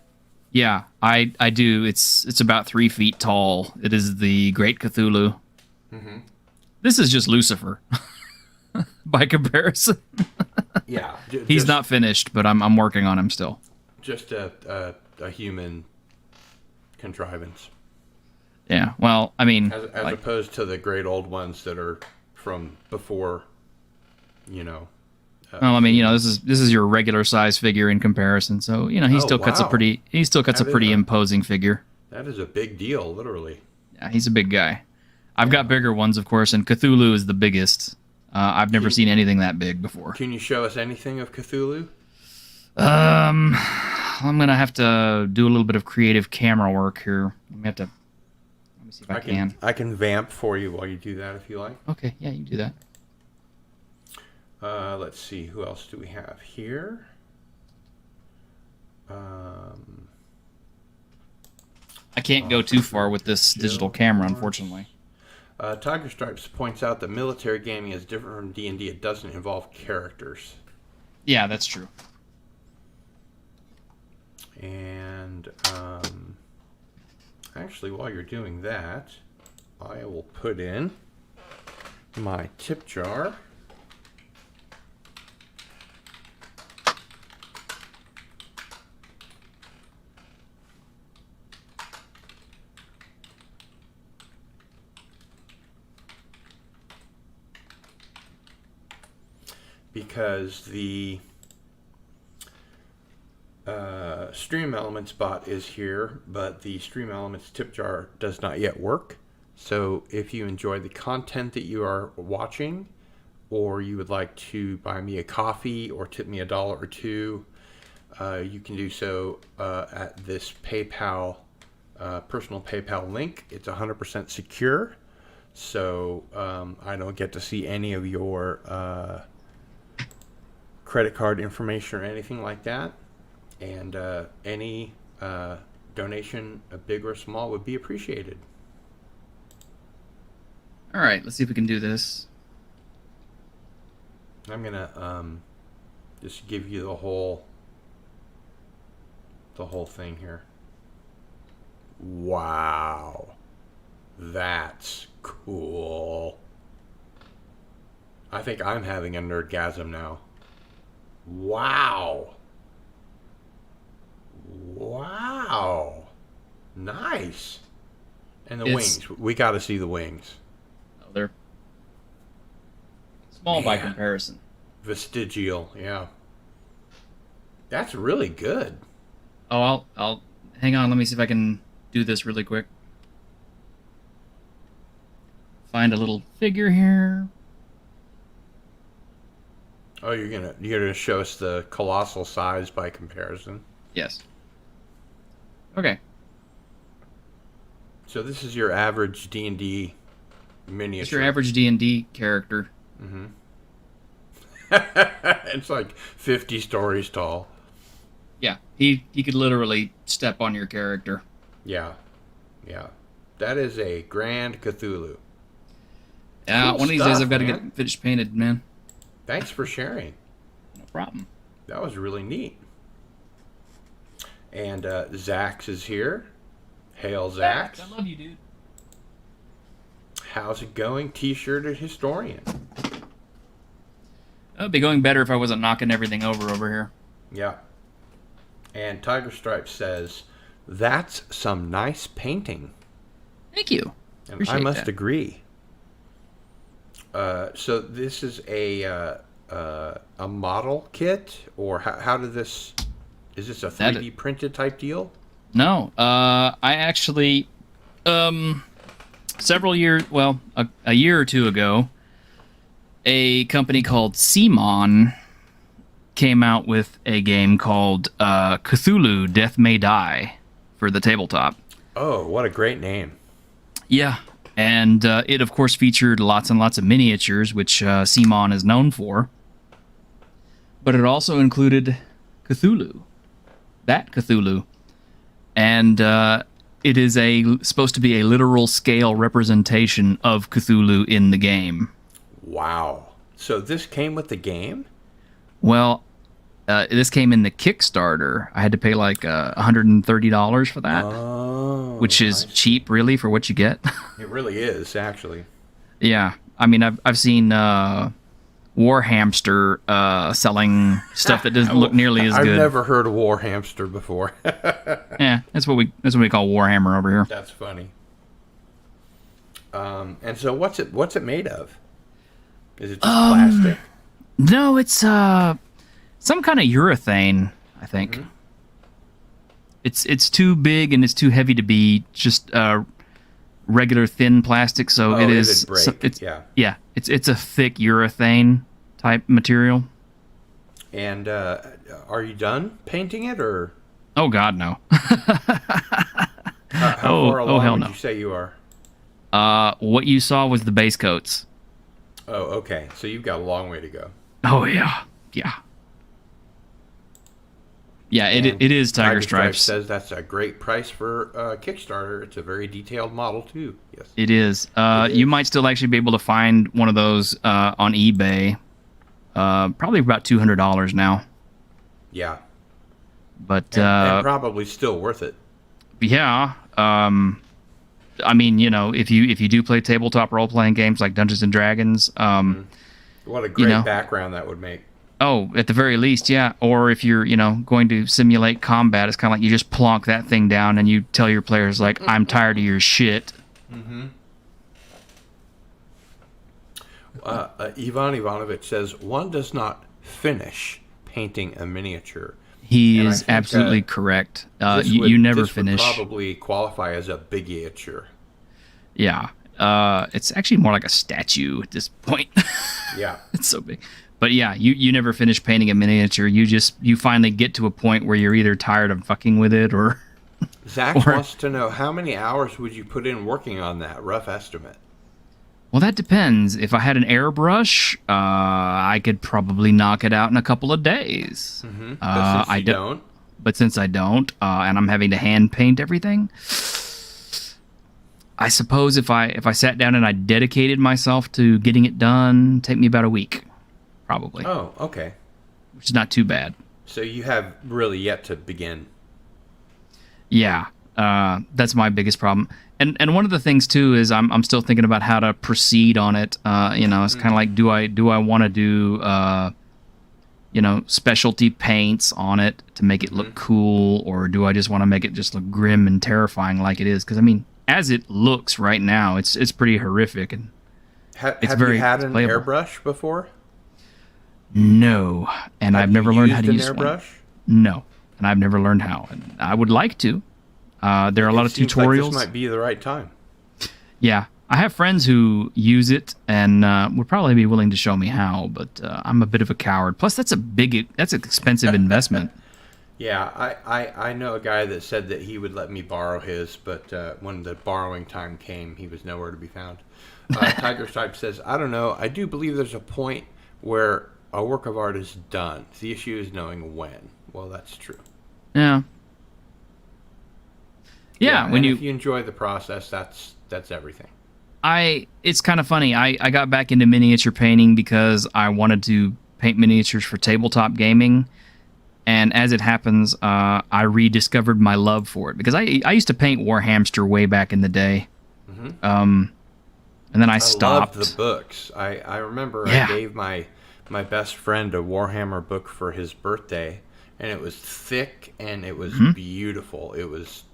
Yeah, I do. It's about 3 feet tall. It is the Great Cthulhu. Mm-hmm. This is just Lucifer, by comparison. Yeah, he's not finished, but I'm working on him still. Just a human contrivance. Yeah, well, I mean, as opposed to the great old ones that are from before, well, I mean, this is your regular size figure in comparison. So he still cuts a pretty imposing figure. That is a big deal, literally. Yeah, he's a big guy. I've got bigger ones, of course, and Cthulhu is the biggest. I've never seen anything that big before. Can you show us anything of Cthulhu? I'm gonna have to do a little bit of creative camera work here. Let me see if I can. I can vamp for you while you do that if you like. Okay, yeah, you can do that. Let's see, who else do we have here? I can't go too far with this digital camera, unfortunately. Tiger Stripes points out that military gaming is different from D&D. It doesn't involve characters. Yeah, that's true. And actually, while you're doing that, I will put in my tip jar. Because the Stream Elements bot is here, but the Stream Elements tip jar does not yet work. So if you enjoy the content that you are watching, or you would like to buy me a coffee or tip me $1 or $2, you can do so at this PayPal, personal PayPal link. It's 100% secure, so I don't get to see any of your credit card information or anything like that, and any donation, big or small, would be appreciated. All right, let's see if we can do this. I'm gonna just give you the whole thing here. Wow, that's cool. I think I'm having a nerdgasm now. Wow. Wow. Nice. And the wings. We got to see the wings. Oh, they're small by comparison. Vestigial, yeah. That's really good. Oh, I'll hang on. Let me see if I can do this really quick. Find a little figure here. Oh, you're gonna show us the colossal size by comparison. Yes. Okay. So this is your average D&D miniature. It's your average D&D character. Mm-hmm. It's like 50 stories tall. Yeah, he could literally step on your character. Yeah. That is a Grand Cthulhu. Yeah, Cool one of these stuff, days I've got to man. get it finished painted, man. Thanks for sharing. No problem. That was really neat. And Zax is here. Hail, Zax. I love you, dude. How's it going, T-shirted historian? It would be going better if I wasn't knocking everything over here. Yeah. And Tiger Stripe says, that's some nice painting. Thank you. And Appreciate I must that. agree. So this is a model kit, or how did this? Is this a 3D printed type deal? No, I actually, several years, well, a year or two ago, a company called Simon came out with a game called Cthulhu: Death May Die for the tabletop. Oh, what a great name! Yeah, and it of course featured lots and lots of miniatures, which Simon is known for. But it also included Cthulhu, that Cthulhu, and it is supposed to be a literal scale representation of Cthulhu in the game. Wow! So this came with the game? Well, this came in the Kickstarter. I had to pay like $130 for that, which is cheap, really, for what you get. It really is, actually. Yeah, I mean, I've seen Warhamster selling stuff that doesn't look nearly as good. I've never heard of Warhamster before. Yeah, that's what we call Warhammer over here. That's funny. And so what's it made of? Is it just plastic? No, it's some kind of urethane, I think. Mm-hmm. It's too big and it's too heavy to be just regular thin plastic, so it is. It's a thick urethane type material. And are you done painting it, or? Oh God, no. How far along hell would no. you say you are? What you saw was the base coats. Oh, okay. So you've got a long way to go. Oh yeah. Yeah, it is Tiger Stripes. Says that's a great price for Kickstarter. It's a very detailed model too. Yes, it is. You might still actually be able to find one of those on eBay. Probably about $200 now. Yeah, but and probably still worth it. Yeah. I mean, if you do play tabletop role playing games like Dungeons and Dragons, what a great background that would make. Oh, at the very least, yeah. Or if you're, going to simulate combat, it's kind of like you just plonk that thing down and you tell your players, like, I'm tired of your shit. Mm-hmm. Ivan Ivanovich says, one does not finish painting a miniature. He is absolutely correct. You never finish. This would probably qualify as a bigiature. Yeah. It's actually more like a statue at this point. Yeah. It's so big. But yeah, you never finish painting a miniature. You finally get to a point where you're either tired of fucking with it or... Zach wants to know, how many hours would you put in working on that? Rough estimate. Well, that depends. If I had an airbrush, I could probably knock it out in a couple of days. Mm-hmm. But since you don't? But since I don't, and I'm having to hand paint everything... I suppose if I sat down and I dedicated myself to getting it done, it'd take me about a week. Probably. Oh, okay. Which is not too bad. So you have really yet to begin. Yeah, that's my biggest problem. And one of the things too is I'm still thinking about how to proceed on it. It's kind of like do I want to do specialty paints on it to make it look cool, or do I just want to make it just look grim and terrifying like it is? Because I mean, as it looks right now, it's pretty horrific and have you had an airbrush before? No, and I've never learned how to use an airbrush. One. No, and I've never learned how. And I would like to. There are a lot of tutorials. Like this might be the right time. Yeah, I have friends who use it and would probably be willing to show me how, but I'm a bit of a coward. Plus, that's an expensive investment. Yeah, I know a guy that said that he would let me borrow his, but when the borrowing time came, he was nowhere to be found. Tiger Stripe says, I don't know. I do believe there's a point where a work of art is done. The issue is knowing when. Well, that's true. Yeah. Yeah, if you enjoy the process, that's everything. It's kind of funny. I got back into miniature painting because I wanted to paint miniatures for tabletop gaming. And as it happens, I rediscovered my love for it because I used to paint Warhamster way back in the day. Mm-hmm. And then I stopped. Loved the books. I remember I gave my best friend a Warhammer book for his birthday, and it was thick and it was beautiful. It was,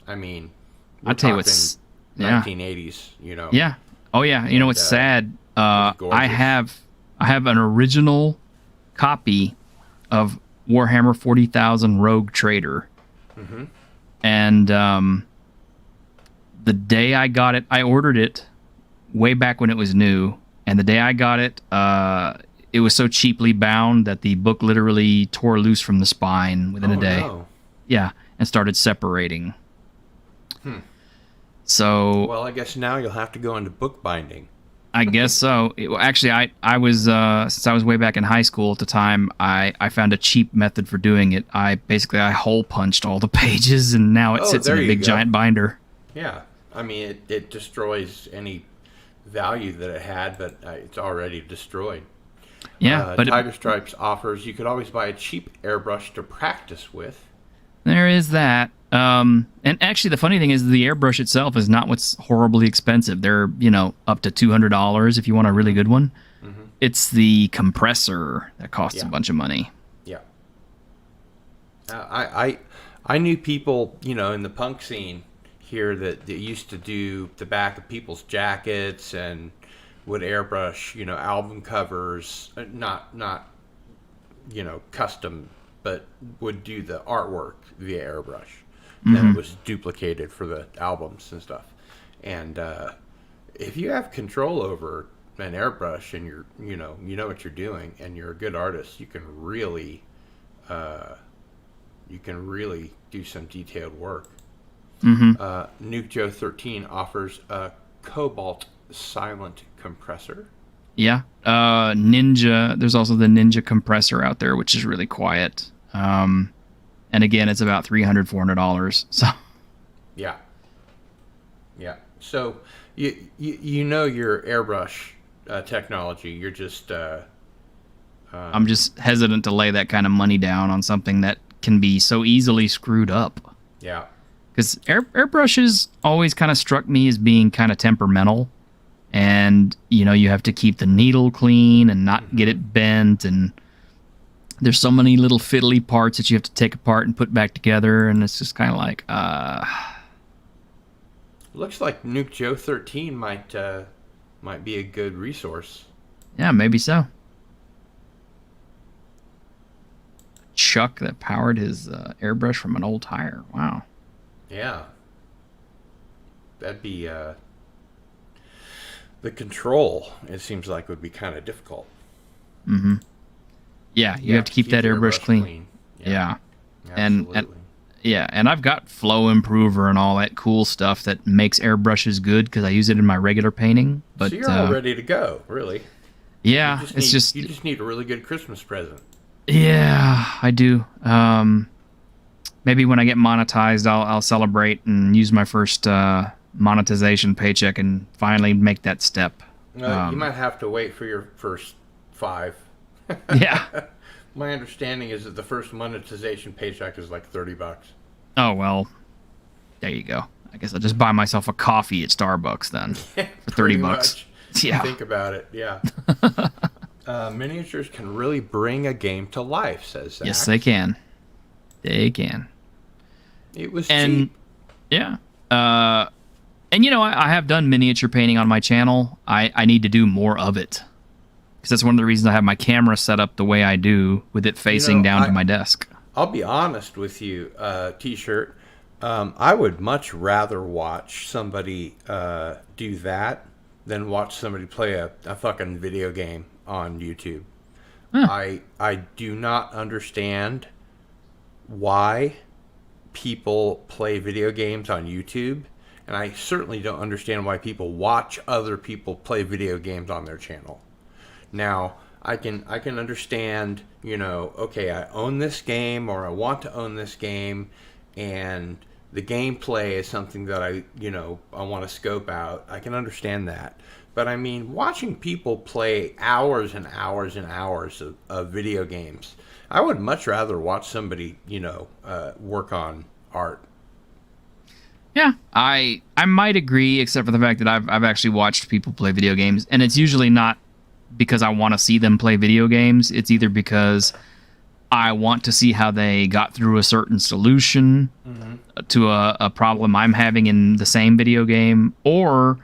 I mean, I'll tell you what's 1980s, Yeah. Oh yeah. You know what's sad I have an original copy of Warhammer 40,000 Rogue Trader. Mm-hmm. And the day I got it, I ordered it way back when it was new. And the day I got it, it was so cheaply bound that the book literally tore loose from the spine within a day. No. Yeah, and started separating. So... Well, I guess now you'll have to go into bookbinding. I guess so. Actually, I was since I was way back in high school at the time, I found a cheap method for doing it. I hole punched all the pages, and now it sits in a big giant binder. Yeah, I mean it destroys any value that it had, but it's already destroyed. Yeah, but Tiger Stripes offers you could always buy a cheap airbrush to practice with. There is that. And actually, the funny thing is the airbrush itself is not what's horribly expensive. They're, up to $200 if you want a really good one. Mm-hmm. It's the compressor that costs a bunch of money. Yeah. I knew people, in the punk scene here that used to do the back of people's jackets and would airbrush, album covers, not custom, but would do the artwork via airbrush. Then it was duplicated for the albums and stuff. And if you have control over an airbrush and you know what you're doing and you're a good artist, you can really do some detailed work. Nuke Joe 13 offers a Cobalt silent compressor. Yeah. Ninja. There's also the Ninja compressor out there, which is really quiet. And again, it's about $300, $400. So. Yeah. So you know your airbrush technology. You're just. I'm just hesitant to lay that kind of money down on something that can be so easily screwed up. Yeah. Because airbrushes always kind of struck me as being kind of temperamental, and you have to keep the needle clean and not get it bent, and there's so many little fiddly parts that you have to take apart and put back together, and it's just kind of like, Looks like Nuke Joe 13 might be a good resource. Yeah, maybe so. Chuck that powered his airbrush from an old tire. Wow. Yeah. That'd be... the control, it seems like, would be kind of difficult. Mm-hmm. Yeah, you have to keep that airbrush clean. Yeah. Absolutely. And I've got flow improver and all that cool stuff that makes airbrushes good because I use it in my regular painting. But so you're all ready to go, really. Yeah, you just need a really good Christmas present. Yeah, I do. Maybe when I get monetized, I'll celebrate and use my first monetization paycheck and finally make that step. You might have to wait for your first 5. Yeah. My understanding is that the first monetization paycheck is like $30. Oh, well, there you go. I guess I'll just buy myself a coffee at Starbucks then for $30. Much. Yeah. Think about it. Yeah. Miniatures can really bring a game to life, says Zach. Yes, they can. They can. It was cheap. Yeah. And I have done miniature painting on my channel. I need to do more of it. Because that's one of the reasons I have my camera set up the way I do, with it facing down to my desk. I'll be honest with you, T-shirt. I would much rather watch somebody do that than watch somebody play a fucking video game on YouTube. Huh. I do not understand why people play video games on YouTube, and I certainly don't understand why people watch other people play video games on their channel. Now, I can understand, okay, I own this game, or I want to own this game, and the gameplay is something that I want to scope out. I can understand that. But I mean, watching people play hours and hours and hours of video games, I would much rather watch somebody, work on art. Yeah, I might agree, except for the fact that I've actually watched people play video games, and it's usually not because I want to see them play video games. It's either because I want to see how they got through a certain solution to a problem I'm having in the same video game, or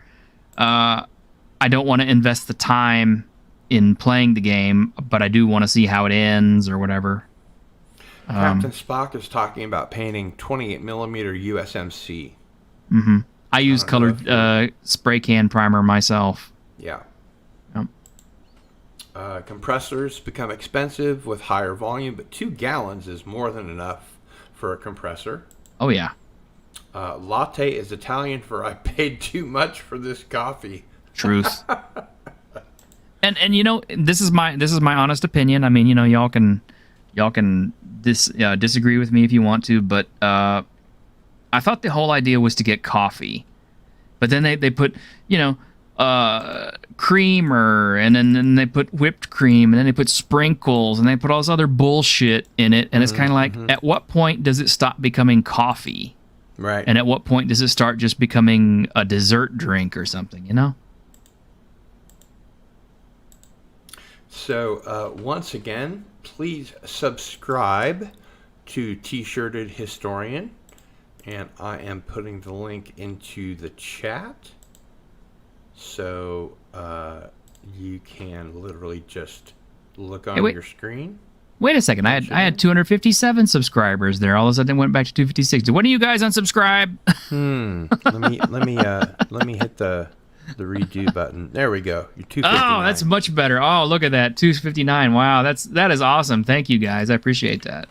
I don't want to invest the time in playing the game, but I do want to see how it ends or whatever. Captain Spock is talking about painting 28 millimeter USMC. Mm-hmm. I use don't know colored spray can primer myself. Yeah. Yep. Compressors become expensive with higher volume, but 2 gallons is more than enough for a compressor. Oh yeah. Latte is Italian for I paid too much for this coffee. Truth. And you know, this is my honest opinion. I mean, you know, y'all can disagree with me if you want to, but I thought the whole idea was to get coffee, but then they put, you know, creamer, and then they put whipped cream, and then they put sprinkles, and they put all this other bullshit in it, and it's kind of like, at what point does it stop becoming coffee? Right. And at what point does it start just becoming a dessert drink or something, you know? So, once again, please subscribe to T-Shirted Historian, and I am putting the link into the chat, so you can literally just look on your screen. Wait a second, I had 257 subscribers there. All of a sudden, it went back to 256. When do you guys unsubscribe? Let me hit the redo button. There we go. You're 259. Oh, that's much better. Oh, look at that, 259. Wow, that is awesome. Thank you guys, I appreciate that.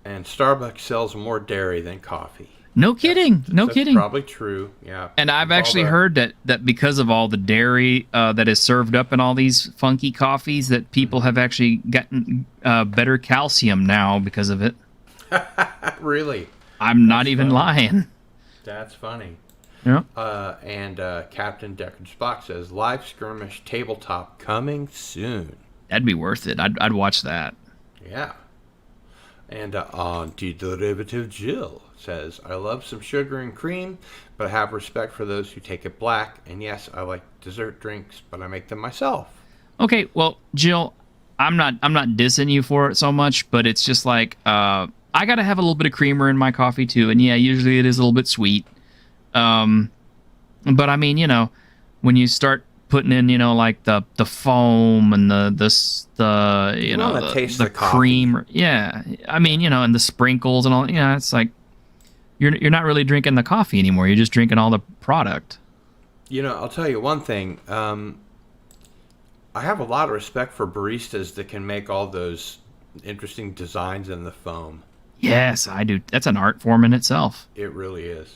And Starbucks sells more dairy than coffee. No kidding. That's Kidding. Probably true. Yeah. And I've actually heard that because of all the dairy that is served up in all these funky coffees, that people have actually gotten better calcium now because of it. Really? I'm not even lying. That's funny. Yeah. And Captain Deckard Spock says, live skirmish tabletop coming soon. That'd be worth it. I'd watch that. Yeah. And Anti-Derivative Jill says, I love some sugar and cream, but I have respect for those who take it black. And yes, I like dessert drinks, but I make them myself. Okay, well, Jill, I'm not dissing you for it so much, but it's just like I gotta have a little bit of creamer in my coffee too, and yeah, usually it is a little bit sweet. But I mean, you know, when you start putting in, you know, like the foam and the cream, yeah. I mean, you know, and the sprinkles and all, yeah, it's like you're not really drinking the coffee anymore. You're just drinking all the product. You know, I'll tell you one thing. I have a lot of respect for baristas that can make all those interesting designs in the foam. Yes, I do. That's an art form in itself. It really is.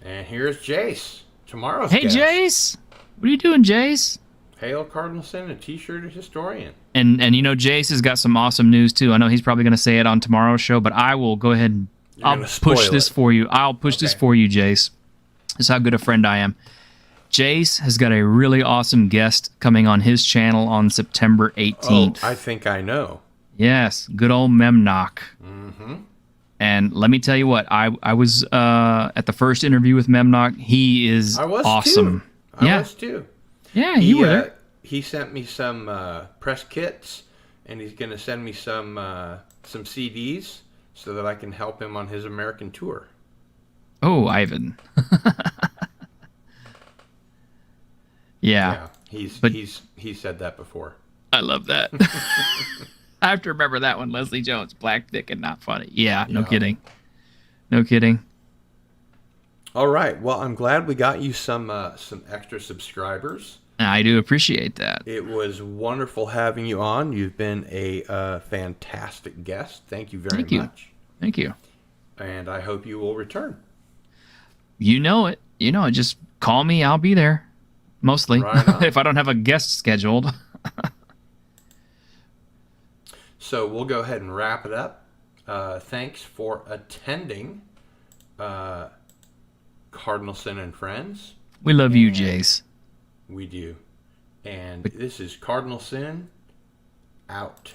And here's Jace, tomorrow's guest. Hey, Jace! What are you doing, Jace? Hail Cardinal Sin, a T-shirted historian. And you know, Jace has got some awesome news, too. I know he's probably going to say it on tomorrow's show, but I will go ahead and I'll push this for you. I'll push this for you, Jace. This is how good a friend I am. Jace has got a really awesome guest coming on his channel on September 18th. Oh, I think I know. Yes, good old Memnock. Mm-hmm. And let me tell you what, I was at the first interview with Memnock. He is awesome. I was too. Yeah, you were there. He sent me some press kits, and he's going to send me some CDs so that I can help him on his American tour. Oh, Ivan. Yeah. He's said that before. I love that. I have to remember that one. Leslie Jones, black, thick, and not funny. Yeah, no kidding. No kidding. All right. Well, I'm glad we got you some extra subscribers. I do appreciate that. It was wonderful having you on. You've been a fantastic guest. Thank you very much. Thank you. And I hope you will return. You know it. Just call me. I'll be there. Mostly. Right if I don't have a guest scheduled. So we'll go ahead and wrap it up. Thanks for attending Cardinal Sin and Friends. We love you, Jace. We do. And this is Cardinal Sin out.